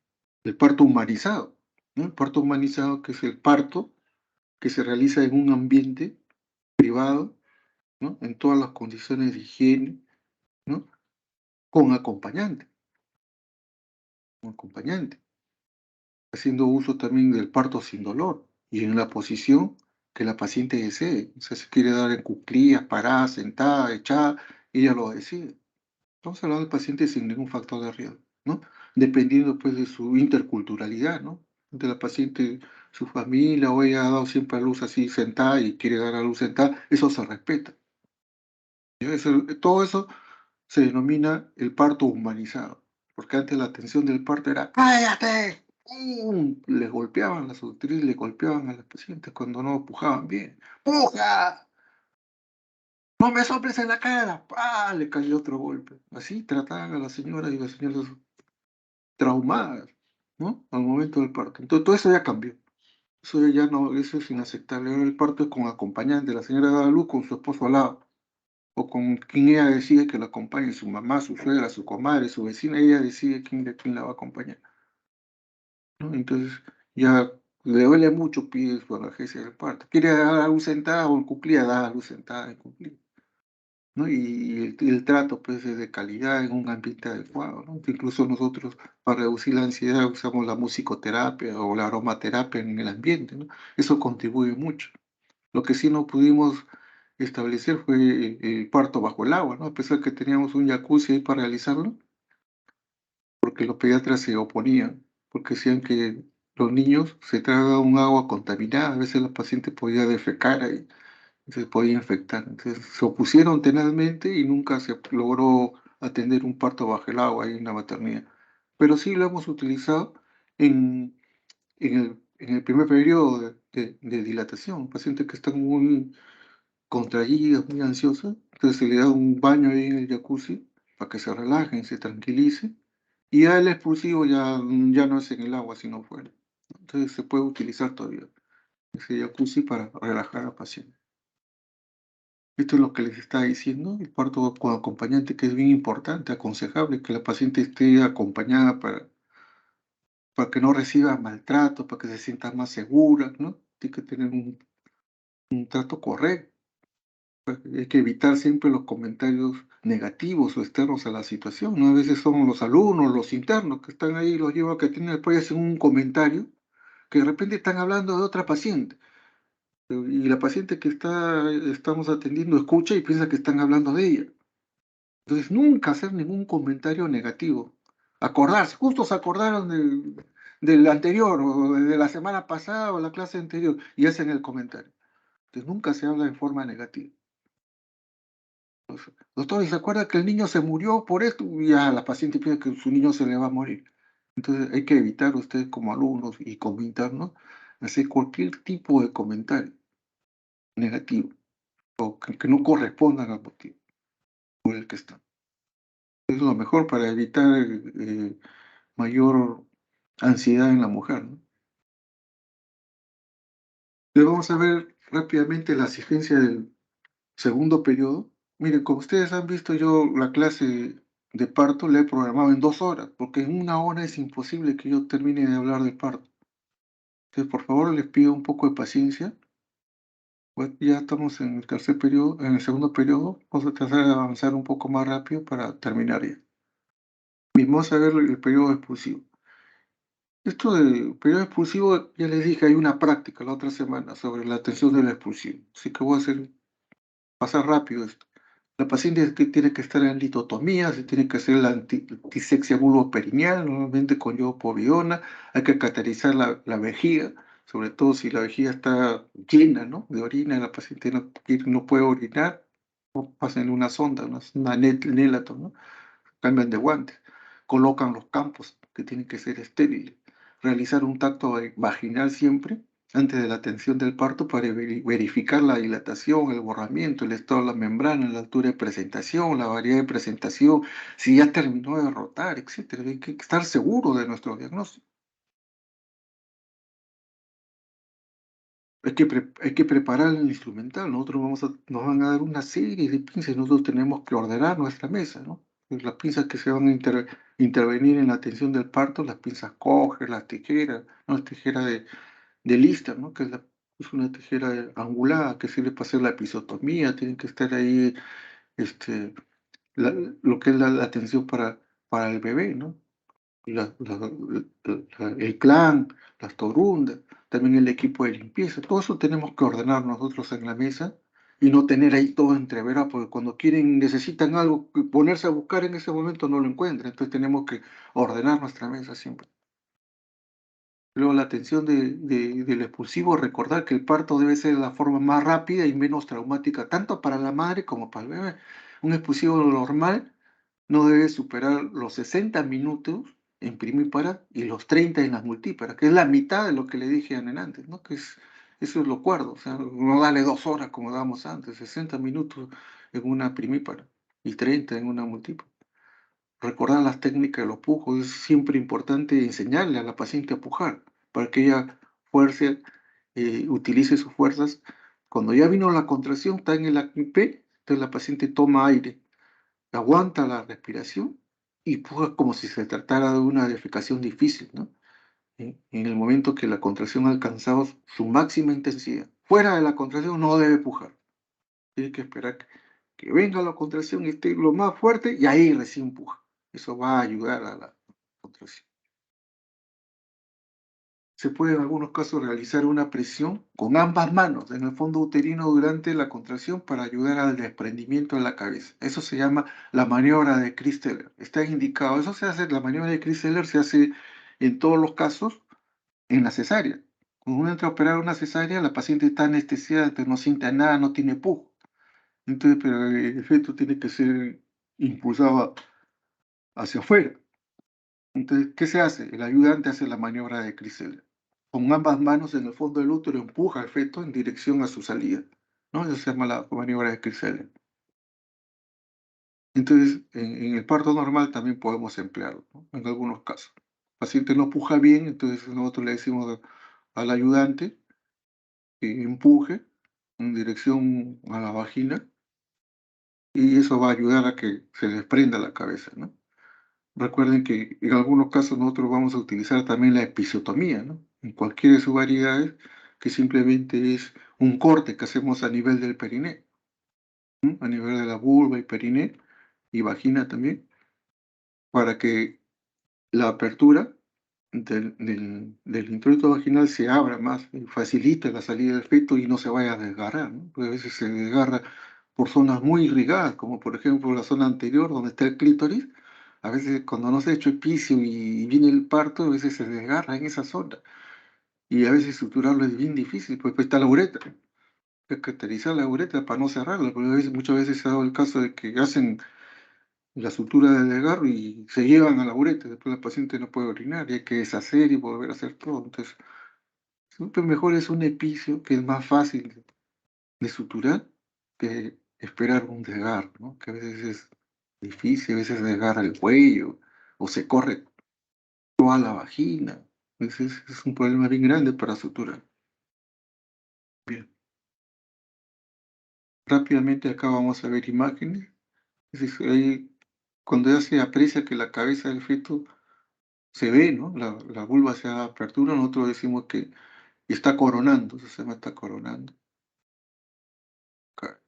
el parto humanizado, ¿no? El parto humanizado, que es el parto que se realiza en un ambiente privado, ¿no? En todas las condiciones de higiene, ¿no? Con acompañante, con acompañante, haciendo uso también del parto sin dolor y en la posición que la paciente desee. O sea, si quiere dar en cuclillas, parada, sentada, echada, ella lo decide. Estamos hablando del paciente sin ningún factor de riesgo, ¿no? Dependiendo pues de su interculturalidad, ¿no? De la paciente, su familia o ella ha dado siempre a luz así sentada y quiere dar a luz sentada, eso se respeta. ¿Ya? Todo eso se denomina el parto humanizado, porque antes la atención del parto era ¡cállate! ¡Pum! Les golpeaban, las autoridades le golpeaban a las pacientes cuando no pujaban bien. ¡Puja! ¡No me soples en la cara! ¡Pah! Le cayó otro golpe. Así trataban a la señora y las señoras traumadas, ¿no? Al momento del parto. Entonces todo eso ya cambió. Eso ya no, eso es inaceptable. Ahora el parto es con acompañante, la señora da a luz con su esposo al lado o con quien ella decide que la acompañe, su mamá, su suegra, su comadre, su vecina, ella decide quién la va a acompañar, ¿no? Entonces, ya le duele mucho, pide su analgesia del parto. Quiere dar a luz sentada o en cuclilla, da a luz sentada en cuclilla. ¿no? Y el trato, pues, es de calidad en un ambiente adecuado, ¿no? Incluso nosotros, para reducir la ansiedad, usamos la musicoterapia o la aromaterapia en el ambiente, ¿no? Eso contribuye mucho. Lo que sí no pudimos establecer fue el parto bajo el agua, ¿no? A pesar que teníamos un jacuzzi ahí para realizarlo, porque los pediatras se oponían, porque decían que los niños se tragan un agua contaminada, a veces la paciente podía defecar ahí, se podía infectar. Entonces se opusieron tenazmente y nunca se logró atender un parto bajo el agua ahí en la maternidad. Pero sí lo hemos utilizado en, en el primer periodo de dilatación, pacientes que están muy contraídas, muy ansiosas, entonces se le da un baño ahí en el jacuzzi para que se relajen, se tranquilicen, y ya el expulsivo ya no es en el agua, sino fuera. Entonces se puede utilizar todavía ese jacuzzi para relajar al paciente. Esto es lo que les estaba diciendo, el parto con acompañante, que es bien importante, aconsejable que la paciente esté acompañada para que no reciba maltrato, para que se sienta más segura, ¿no? Tiene que tener un trato correcto. Hay que evitar siempre los comentarios negativos o externos a la situación, ¿no? A veces son los alumnos, los internos que están ahí, los llevo a que tienen después hacen un comentario que de repente están hablando de otra paciente. Y la paciente que estamos atendiendo escucha y piensa que están hablando de ella. Entonces, nunca hacer ningún comentario negativo. Acordarse, justo se acordaron del anterior o de la semana pasada o la clase anterior y hacen el comentario. Entonces, nunca se habla en forma negativa. Doctor, ¿y se acuerda que el niño se murió por esto? Y ya la paciente piensa que su niño se le va a morir. Entonces hay que evitar ustedes como alumnos y como internos hacer cualquier tipo de comentario negativo o que no correspondan al motivo por el que están. Es lo mejor para evitar mayor ansiedad en la mujer, ¿no? Pero vamos a ver rápidamente la asistencia del segundo periodo. Miren, como ustedes han visto, yo la clase de parto la he programado en 2 horas, porque en 1 hora es imposible que yo termine de hablar del parto. Entonces, por favor, les pido un poco de paciencia. Pues ya estamos en el tercer periodo, en el segundo periodo. Vamos a tratar de avanzar un poco más rápido para terminar ya. Bien, vamos a ver el periodo expulsivo. Esto del periodo expulsivo, ya les dije, hay una práctica la otra semana sobre la atención del expulsivo. Así que voy a hacer pasar rápido esto. La paciente tiene que estar en litotomía, se tiene que hacer la disección vulvoperineal, normalmente con yodopovidona, hay que cateterizar la vejiga, sobre todo si la vejiga está llena, ¿no?, de orina, la paciente no puede orinar, o pasan una sonda, una nélato, ¿no? Cambian de guantes, colocan los campos que tienen que ser estériles, realizar un tacto vaginal siempre antes de la atención del parto para verificar la dilatación, el borramiento, el estado de la membrana, la altura de presentación, la variedad de presentación, si ya terminó de rotar, etcétera. Hay que estar seguro de nuestro diagnóstico. Hay que preparar el instrumental. Nosotros nos van a dar una serie de pinzas y nosotros tenemos que ordenar nuestra mesa, ¿no? Pues las pinzas que se van a intervenir en la atención del parto, las pinzas coger, las tijeras, ¿no? Tijera de Lister, ¿no? Que es una tijera angulada que sirve para hacer la episiotomía. Tienen que estar ahí este, la- lo que es la atención para el bebé, ¿no? El clan, las torundas, también el equipo de limpieza. Todo eso tenemos que ordenar nosotros en la mesa y no tener ahí todo entreverado, porque cuando necesitan algo, ponerse a buscar en ese momento no lo encuentran. Entonces tenemos que ordenar nuestra mesa siempre. Luego la atención del expulsivo, recordar que el parto debe ser de la forma más rápida y menos traumática, tanto para la madre como para el bebé. Un expulsivo normal no debe superar los 60 minutos en primípara y los 30 en las multíparas, que es la mitad de lo que le dije antes, ¿no? Eso es lo cuerdo, o sea, no dale 2 horas como dábamos antes, 60 minutos en una primípara y 30 en una multípara. Recordar las técnicas de los pujos, es siempre importante enseñarle a la paciente a pujar, para que ella fuerce, utilice sus fuerzas. Cuando ya vino la contracción, está en el ACP, entonces la paciente toma aire, aguanta la respiración y puja como si se tratara de una defecación difícil, ¿no? En el momento que la contracción ha alcanzado su máxima intensidad. Fuera de la contracción no debe pujar, tiene que esperar. que venga la contracción, esté lo más fuerte y ahí recién empuja. Eso va a ayudar a la contracción. Se puede en algunos casos realizar una presión con ambas manos en el fondo uterino durante la contracción para ayudar al desprendimiento de la cabeza. Eso se llama la maniobra de Christeller. Está indicado. Eso se hace, la maniobra de Christeller se hace en todos los casos en la cesárea. Cuando uno entra a operar una cesárea, la paciente está anestesiada, entonces no siente nada, no tiene pujo. Entonces, pero el feto tiene que ser impulsado hacia afuera. Entonces, ¿qué se hace? El ayudante hace la maniobra de Crisel. Con ambas manos en el fondo del útero empuja al feto en dirección a su salida, ¿no? Eso se llama la maniobra de Crisel. Entonces, en el parto normal también podemos emplearlo, ¿no? En algunos casos. El paciente no puja bien, entonces nosotros le decimos al ayudante que empuje en dirección a la vagina y eso va a ayudar a que se desprenda la cabeza, ¿no? Recuerden que en algunos casos nosotros vamos a utilizar también la episiotomía, ¿no? En cualquiera de sus variedades, que simplemente es un corte que hacemos a nivel del periné, ¿no? A nivel de la vulva y periné y vagina también, para que la apertura del introito vaginal se abra más y facilite la salida del feto y no se vaya a desgarrar, ¿no? Porque a veces se desgarra por zonas muy irrigadas, como por ejemplo la zona anterior donde está el clítoris. A veces cuando no se ha hecho epicio y viene el parto, a veces se desgarra en esa zona. Y a veces suturarlo es bien difícil, pues, está la uretra. Hay que cauterizar la uretra para no cerrarla, porque muchas veces se ha dado el caso de que hacen la sutura del desgarro y se llevan a la uretra, después la paciente no puede orinar y hay que deshacer y volver a hacer todo. Entonces, siempre mejor es un epicio que es más fácil de suturar que esperar un desgarro, ¿no? Que a veces es difícil, a veces desgarra el cuello o se corre toda la vagina. Entonces, es un problema bien grande para suturar. Bien, rápidamente acá vamos a ver imágenes. Es decir, ahí, cuando ya se aprecia que la cabeza del feto se ve, ¿no? La vulva se da apertura, nosotros decimos que está coronando, eso se llama está coronando. Acá.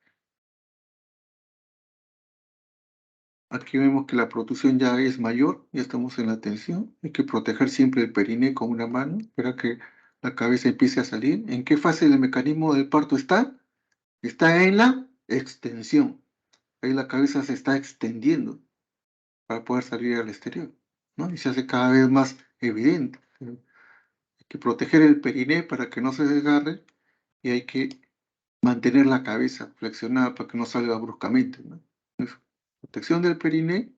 Aquí vemos que la protrusión ya es mayor, ya estamos en la tensión. Hay que proteger siempre el periné con una mano, para que la cabeza empiece a salir. ¿En qué fase del mecanismo del parto está? Está en la extensión. Ahí la cabeza se está extendiendo para poder salir al exterior, ¿no? Y se hace cada vez más evidente. Hay que proteger el periné para que no se desgarre y hay que mantener la cabeza flexionada para que no salga bruscamente, ¿no? Entonces, protección del periné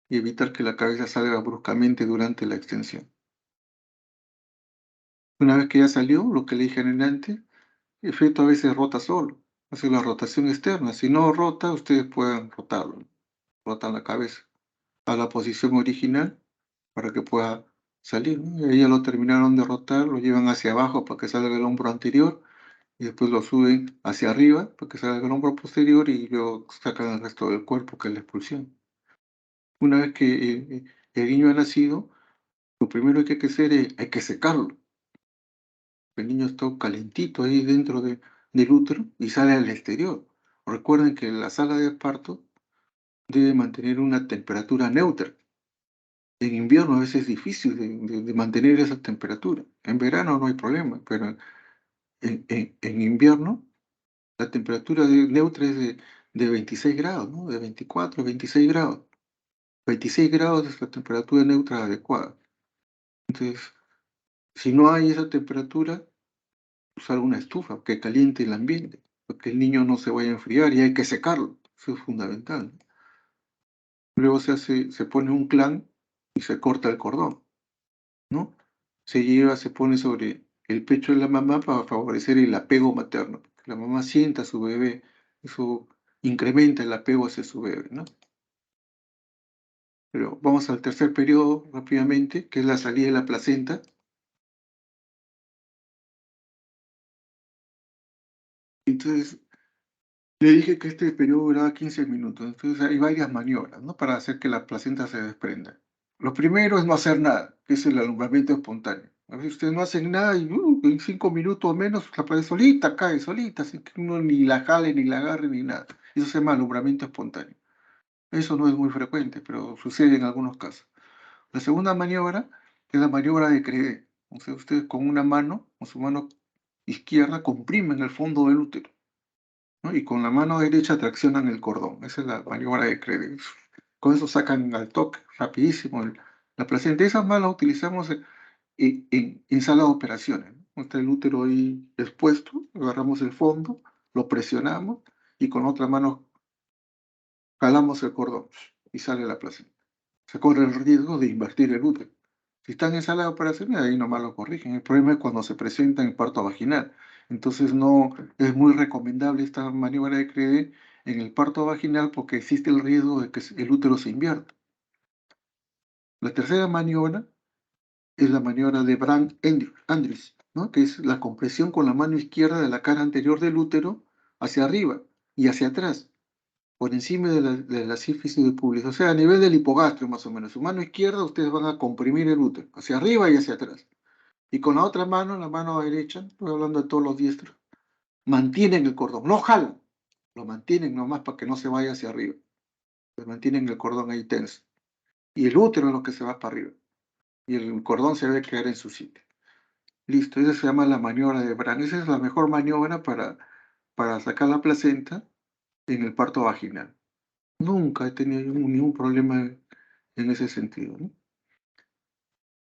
y evitar que la cabeza salga bruscamente durante la extensión. Una vez que ya salió, lo que le dije antes, el feto a veces rota solo, hace la rotación externa. Si no rota, ustedes pueden rotarlo, rotan la cabeza a la posición original para que pueda salir, ¿no? Y ahí ya lo terminaron de rotar, lo llevan hacia abajo para que salga el hombro anterior y después lo suben hacia arriba para que salga el hombro posterior y luego sacan el resto del cuerpo, que es la expulsión. Una vez que el niño ha nacido, lo primero que hay que hacer es hay que secarlo. El niño está calentito ahí dentro del útero y sale al exterior. Recuerden que la sala de parto debe mantener una temperatura neutra. En invierno a veces es difícil de mantener esa temperatura. En verano no hay problema, pero en invierno la temperatura neutra es de 26 grados, ¿no? De 24 a 26 grados. 26 grados es la temperatura neutra adecuada. Entonces, si no hay esa temperatura, usar una estufa que caliente el ambiente, para que el niño no se vaya a enfriar y hay que secarlo. Eso es fundamental. Luego se pone un clan y se corta el cordón, ¿no? Se lleva, se pone sobre el pecho de la mamá para favorecer el apego materno. Que la mamá sienta a su bebé, eso incrementa el apego hacia su bebé, ¿no? Pero vamos al tercer periodo rápidamente, que es la salida de la placenta. Entonces, le dije que este periodo duraba 15 minutos, entonces hay varias maniobras, ¿no? Para hacer que la placenta se desprenda. Lo primero es no hacer nada, que es el alumbramiento espontáneo. A veces ustedes no hacen nada y en 5 minutos o menos la placenta solita cae, solita, sin que uno ni la jale, ni la agarre, ni nada. Eso se llama alumbramiento espontáneo. Eso no es muy frecuente, pero sucede en algunos casos. La segunda maniobra es la maniobra de Credé. O sea, ustedes con una mano, con su mano izquierda, comprimen el fondo del útero, ¿no? Y con la mano derecha traccionan el cordón. Esa es la maniobra de Credé. Con eso sacan al toque, rapidísimo, la placenta. Esas manos las utilizamos en sala de operaciones, ¿no? Está el útero ahí expuesto, agarramos el fondo, lo presionamos y con otra mano jalamos el cordón y sale la placenta. Se corre el riesgo de invertir el útero. Si están en sala de operaciones, ahí nomás lo corrigen. El problema es cuando se presenta en parto vaginal. Entonces no es muy recomendable esta maniobra de Credé en el parto vaginal porque existe el riesgo de que el útero se invierta. La tercera maniobra es la maniobra de Brand-Andrews, ¿no? Que es la compresión con la mano izquierda de la cara anterior del útero hacia arriba y hacia atrás, por encima de la sífisis del pubis, o sea, a nivel del hipogastrio más o menos. Su mano izquierda ustedes van a comprimir el útero, hacia arriba y hacia atrás. Y con la otra mano, la mano derecha, estoy hablando de todos los diestros, mantienen el cordón, no jalan, lo mantienen nomás para que no se vaya hacia arriba. Pues mantienen el cordón ahí tenso. Y el útero es lo que se va para arriba. Y el cordón se debe quedar en su sitio. Listo, esa se llama la maniobra de Brand. Esa es la mejor maniobra para sacar la placenta en el parto vaginal. Nunca he tenido ningún problema en ese sentido, ¿no?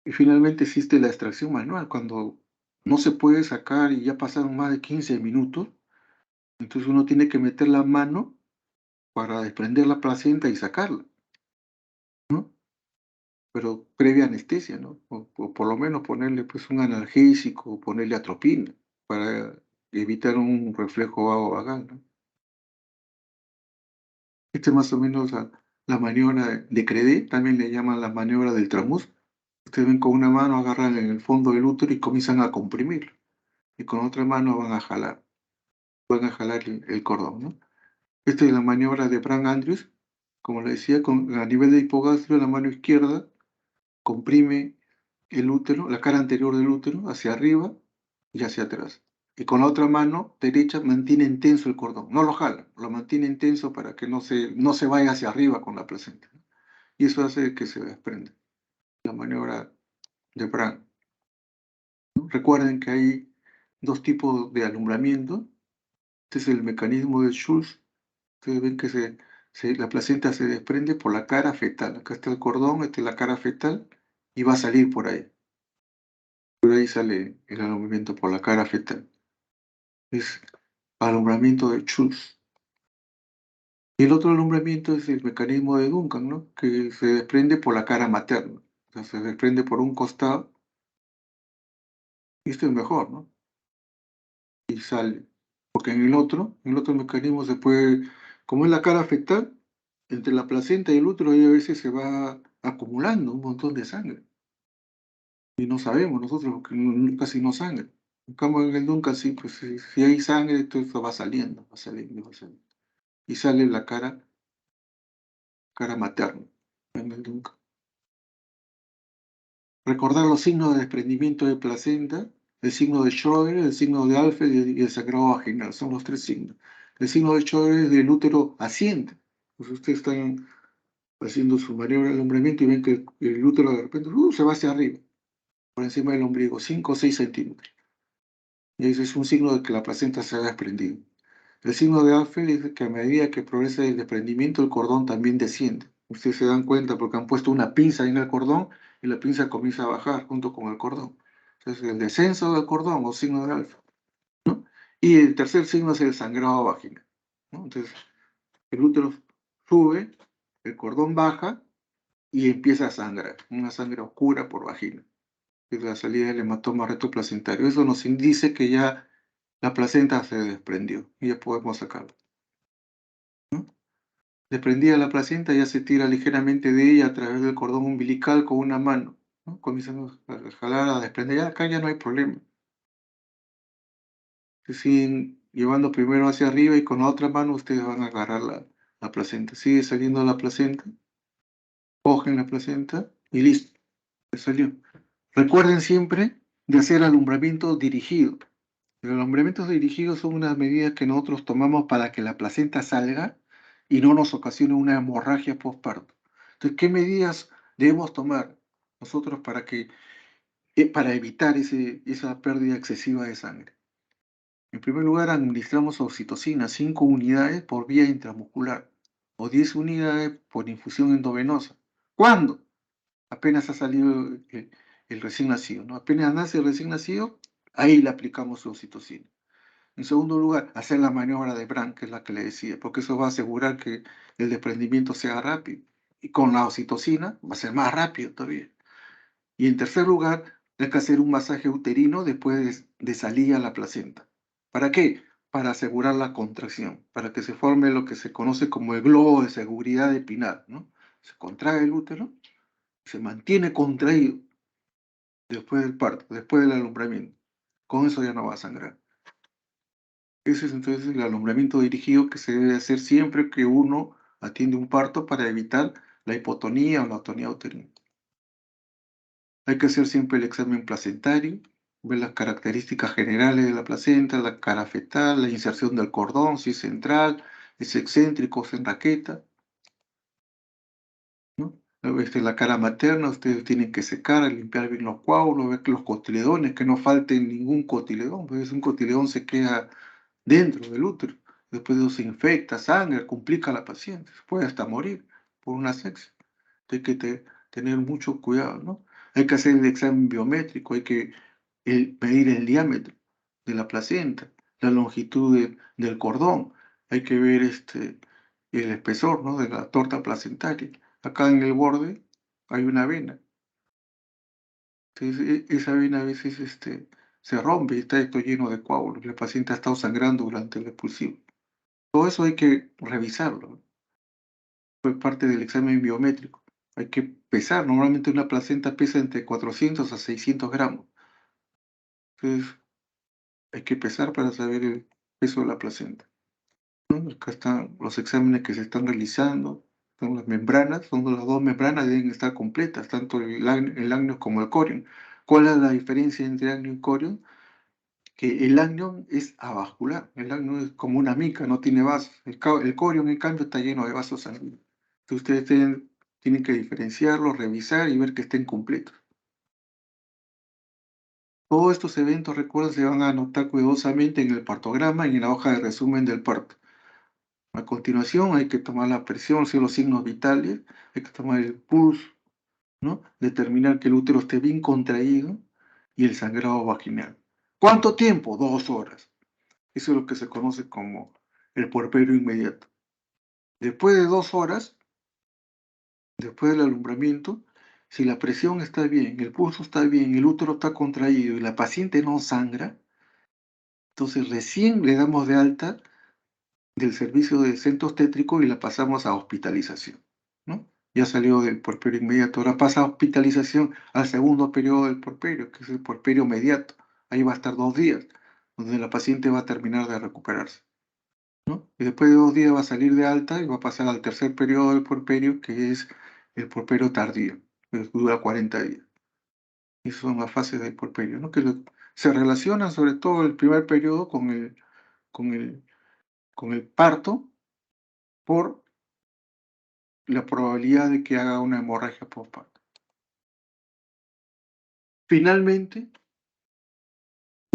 Y finalmente existe la extracción manual, cuando no se puede sacar y ya pasaron más de 15 minutos, entonces uno tiene que meter la mano para desprender la placenta y sacarla, ¿no? Pero previa anestesia, ¿no? O por lo menos ponerle pues un analgésico, o ponerle atropina para evitar un reflejo vagal, ¿no? Esta es más o menos la maniobra de Credé, también le llaman la maniobra del tramuz. Ustedes ven con una mano agarran en el fondo del útero y comienzan a comprimir, y con otra mano van a jalar el cordón, ¿no? Esta es la maniobra de Brand Andrews, como le decía, a nivel de hipogastrio, la mano izquierda comprime el útero, la cara anterior del útero, hacia arriba y hacia atrás. Y con la otra mano derecha mantiene tenso el cordón, no lo jala, lo mantiene tenso para que no se vaya hacia arriba con la placenta, ¿no? Y eso hace que se desprenda. La maniobra de Brand, ¿no? Recuerden que hay dos tipos de alumbramiento. Este es el mecanismo de Schultz. Ustedes ven que la placenta se desprende por la cara fetal. Acá está el cordón, esta es la cara fetal y va a salir por ahí. Por ahí sale el alumbramiento por la cara fetal. Es alumbramiento de Schultz. Y el otro alumbramiento es el mecanismo de Duncan, ¿no? Que se desprende por la cara materna. O sea, se desprende por un costado. Y esto es mejor, ¿no? Y sale. Porque en el otro mecanismo se puede, como es la cara fetal, entre la placenta y el útero, ahí a veces se va acumulando un montón de sangre. Y no sabemos nosotros, porque casi no sangra. En cambio, en el Duncan sí, pues si hay sangre, todo esto va saliendo, va saliendo, va saliendo. Y sale la cara materna en el Duncan. Recordar los signos de desprendimiento de placenta, el signo de Schroeder, el signo de Alfred y el sangrado vaginal, son los tres signos. El signo de Schroeder es del útero asciende. Pues ustedes están haciendo su maniobra de alumbramiento y ven que el útero de repente se va hacia arriba, por encima del ombligo, 5 o 6 centímetros. Y ese es un signo de que la placenta se ha desprendido. El signo de Alfred es que a medida que progresa el desprendimiento, el cordón también desciende. Ustedes se dan cuenta porque han puesto una pinza en el cordón y la pinza comienza a bajar junto con el cordón. Entonces, el descenso del cordón o signo de Alfred, ¿no? Y el tercer signo es el sangrado vaginal, ¿no? Entonces, el útero sube, el cordón baja y empieza a sangrar, una sangre oscura por vagina, que es la salida del hematoma retroplacentario. Eso nos indica que ya la placenta se desprendió y ya podemos sacarla, ¿no? Desprendida la placenta, ya se tira ligeramente de ella a través del cordón umbilical con una mano, ¿no? Comienzan a jalar, a desprender. Ya acá ya no hay problema. Se siguen llevando primero hacia arriba y con la otra mano ustedes van a agarrar la placenta. Sigue saliendo la placenta, cogen la placenta y listo, ya salió. Recuerden siempre de hacer alumbramiento dirigido. Los alumbramientos dirigidos son unas medidas que nosotros tomamos para que la placenta salga y no nos ocasione una hemorragia postparto. Entonces, ¿qué medidas debemos tomar nosotros para evitar esa pérdida excesiva de sangre? En primer lugar, administramos oxitocina, 5 unidades por vía intramuscular o 10 unidades por infusión endovenosa. ¿Cuándo? Apenas ha salido el recién nacido, ¿no? Apenas nace el recién nacido, ahí le aplicamos oxitocina. En segundo lugar, hacer la maniobra de Brandt, que es la que le decía, porque eso va a asegurar que el desprendimiento sea rápido. Y con la oxitocina va a ser más rápido todavía. Y en tercer lugar, hay que hacer un masaje uterino después de salir a la placenta. ¿Para qué? Para asegurar la contracción, para que se forme lo que se conoce como el globo de seguridad epinal, ¿no? Se contrae el útero, se mantiene contraído después del parto, después del alumbramiento. Con eso ya no va a sangrar. Ese es entonces el alumbramiento dirigido que se debe hacer siempre que uno atiende un parto para evitar la hipotonía o la atonía uterina. Hay que hacer siempre el examen placentario, ver las características generales de la placenta, la cara fetal, la inserción del cordón, si es central, es excéntrico, es en raqueta, ¿no? La cara materna, ustedes tienen que secar, limpiar bien los coágulos, ver que los cotiledones, que no falte ningún cotiledón, porque si un cotiledón se queda dentro del útero, después de eso se infecta, sangre, complica a la paciente, puede hasta morir por una sepsis. Hay que tener mucho cuidado, ¿no? Hay que hacer el examen biométrico, hay que medir el diámetro de la placenta, la longitud del cordón, hay que ver el espesor, ¿no? De la torta placentaria. Acá en el borde hay una vena. Entonces, esa vena a veces se rompe y está esto lleno de coágulos. La paciente ha estado sangrando durante el expulsivo. Todo eso hay que revisarlo, ¿no? Fue parte del examen biométrico. Hay que pesar, normalmente una placenta pesa entre 400 a 600 gramos. Entonces, hay que pesar para saber el peso de la placenta, ¿no? Acá están los exámenes que se están realizando, son las membranas, son las dos membranas deben estar completas, tanto el ágneo como el corion. ¿Cuál es la diferencia entre ágneo y corion? Que el ágneo es avascular, el ágneo es como una mica, no tiene vasos. El corion, en cambio, está lleno de vasos sanguíneos. Entonces, ustedes tienen que diferenciarlo, revisar y ver que estén completos. Todos estos eventos, recuerden, se van a anotar cuidadosamente en el partograma y en la hoja de resumen del parto. A continuación, hay que tomar la presión, hacer los signos vitales, hay que tomar el pulso, ¿no? Determinar que el útero esté bien contraído y el sangrado vaginal. ¿Cuánto tiempo? 2 horas. Eso es lo que se conoce como el puerperio inmediato. Después de 2 horas, después del alumbramiento, si la presión está bien, el pulso está bien, el útero está contraído y la paciente no sangra, entonces recién le damos de alta del servicio de centro obstétrico y la pasamos a hospitalización, ¿no? Ya salió del puerperio inmediato, ahora pasa a hospitalización al segundo periodo del puerperio, que es el puerperio mediato. Ahí va a estar 2 días, donde la paciente va a terminar de recuperarse, ¿no? Y después de 2 días va a salir de alta y va a pasar al tercer periodo del puerperio, que es el puerperio tardío, que dura 40 días. Esas son las fases del puerperio, ¿no? Se relacionan sobre todo el primer periodo con el, con el parto por la probabilidad de que haga una hemorragia postparto. Finalmente,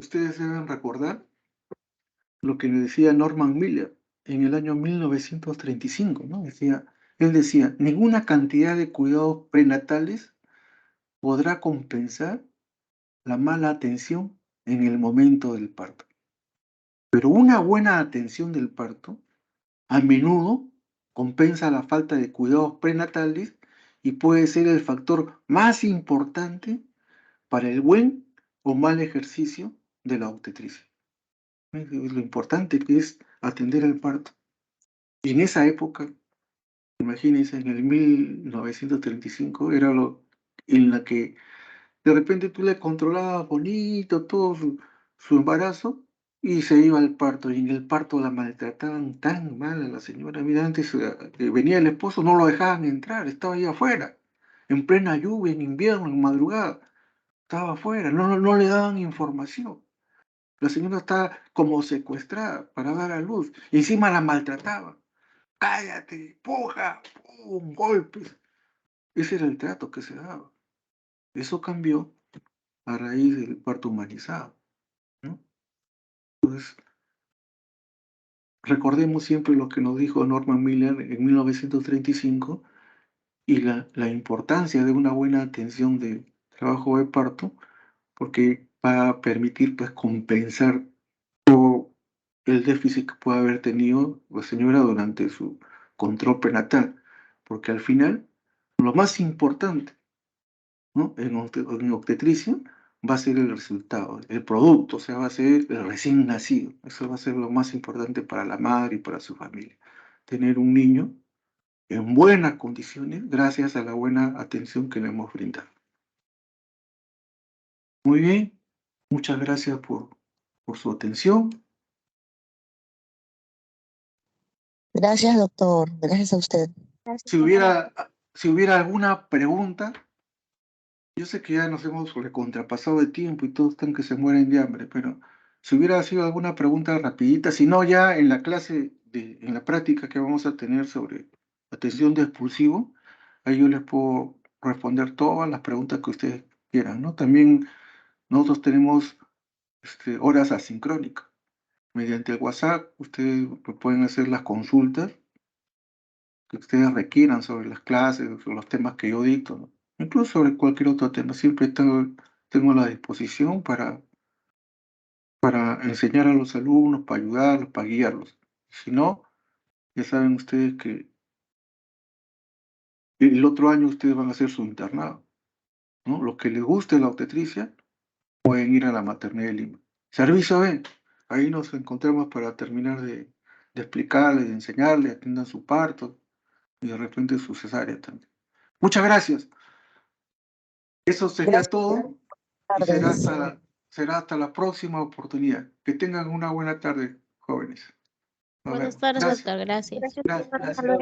ustedes deben recordar lo que decía Norman Miller en el año 1935, ¿no? Él decía, ninguna cantidad de cuidados prenatales podrá compensar la mala atención en el momento del parto. Pero una buena atención del parto a menudo compensa la falta de cuidados prenatales y puede ser el factor más importante para el buen o mal ejercicio de la obstetricia. Es lo importante que es atender el parto. Y en esa época, imagínense, en el 1935, era lo en la que de repente tú le controlabas bonito todo su embarazo y se iba al parto. Y en el parto la maltrataban tan mal a la señora. Mira, antes venía el esposo, no lo dejaban entrar, estaba ahí afuera, en plena lluvia, en invierno, en madrugada. Estaba afuera, no le daban información. La señora estaba como secuestrada para dar a luz y encima la maltrataban. cállate, puja, pum, golpes. Ese era el trato que se daba. Eso cambió a raíz del parto humanizado, ¿no? Entonces, recordemos siempre lo que nos dijo Norman Miller en 1935 y la importancia de una buena atención de trabajo de parto, porque va a permitir pues compensar todo el déficit que puede haber tenido la señora durante su control prenatal, porque al final lo más importante, ¿no? En obstetricia va a ser el resultado, el producto, o sea, va a ser el recién nacido. Eso va a ser lo más importante para la madre y para su familia. Tener un niño en buenas condiciones gracias a la buena atención que le hemos brindado. Muy bien, muchas gracias por su atención. Gracias, doctor. Gracias a usted. Si hubiera alguna pregunta, yo sé que ya nos hemos recontrapasado de tiempo y todos están que se mueren de hambre, pero si hubiera sido alguna pregunta rapidita, si no ya en la clase, en la práctica que vamos a tener sobre atención de expulsivo, ahí yo les puedo responder todas las preguntas que ustedes quieran, ¿no? También nosotros tenemos horas asincrónicas. Mediante el WhatsApp, ustedes pueden hacer las consultas que ustedes requieran sobre las clases, sobre los temas que yo dicto, ¿no? Incluso sobre cualquier otro tema. Siempre tengo la disposición para enseñar a los alumnos, para ayudarlos, para guiarlos. Si no, ya saben ustedes que el otro año ustedes van a hacer su internado, ¿no? Los que les guste la obstetricia pueden ir a la maternidad de Lima. Servicio B, ahí nos encontramos para terminar de explicarles, de enseñarles, atiendan su parto y de repente su cesárea también. Muchas gracias. Eso sería Gracias. todo y Tardes. será hasta la próxima oportunidad. Que tengan una buena tarde, jóvenes. Nos Buenas vemos. tardes, Gracias. doctor. Gracias. Gracias.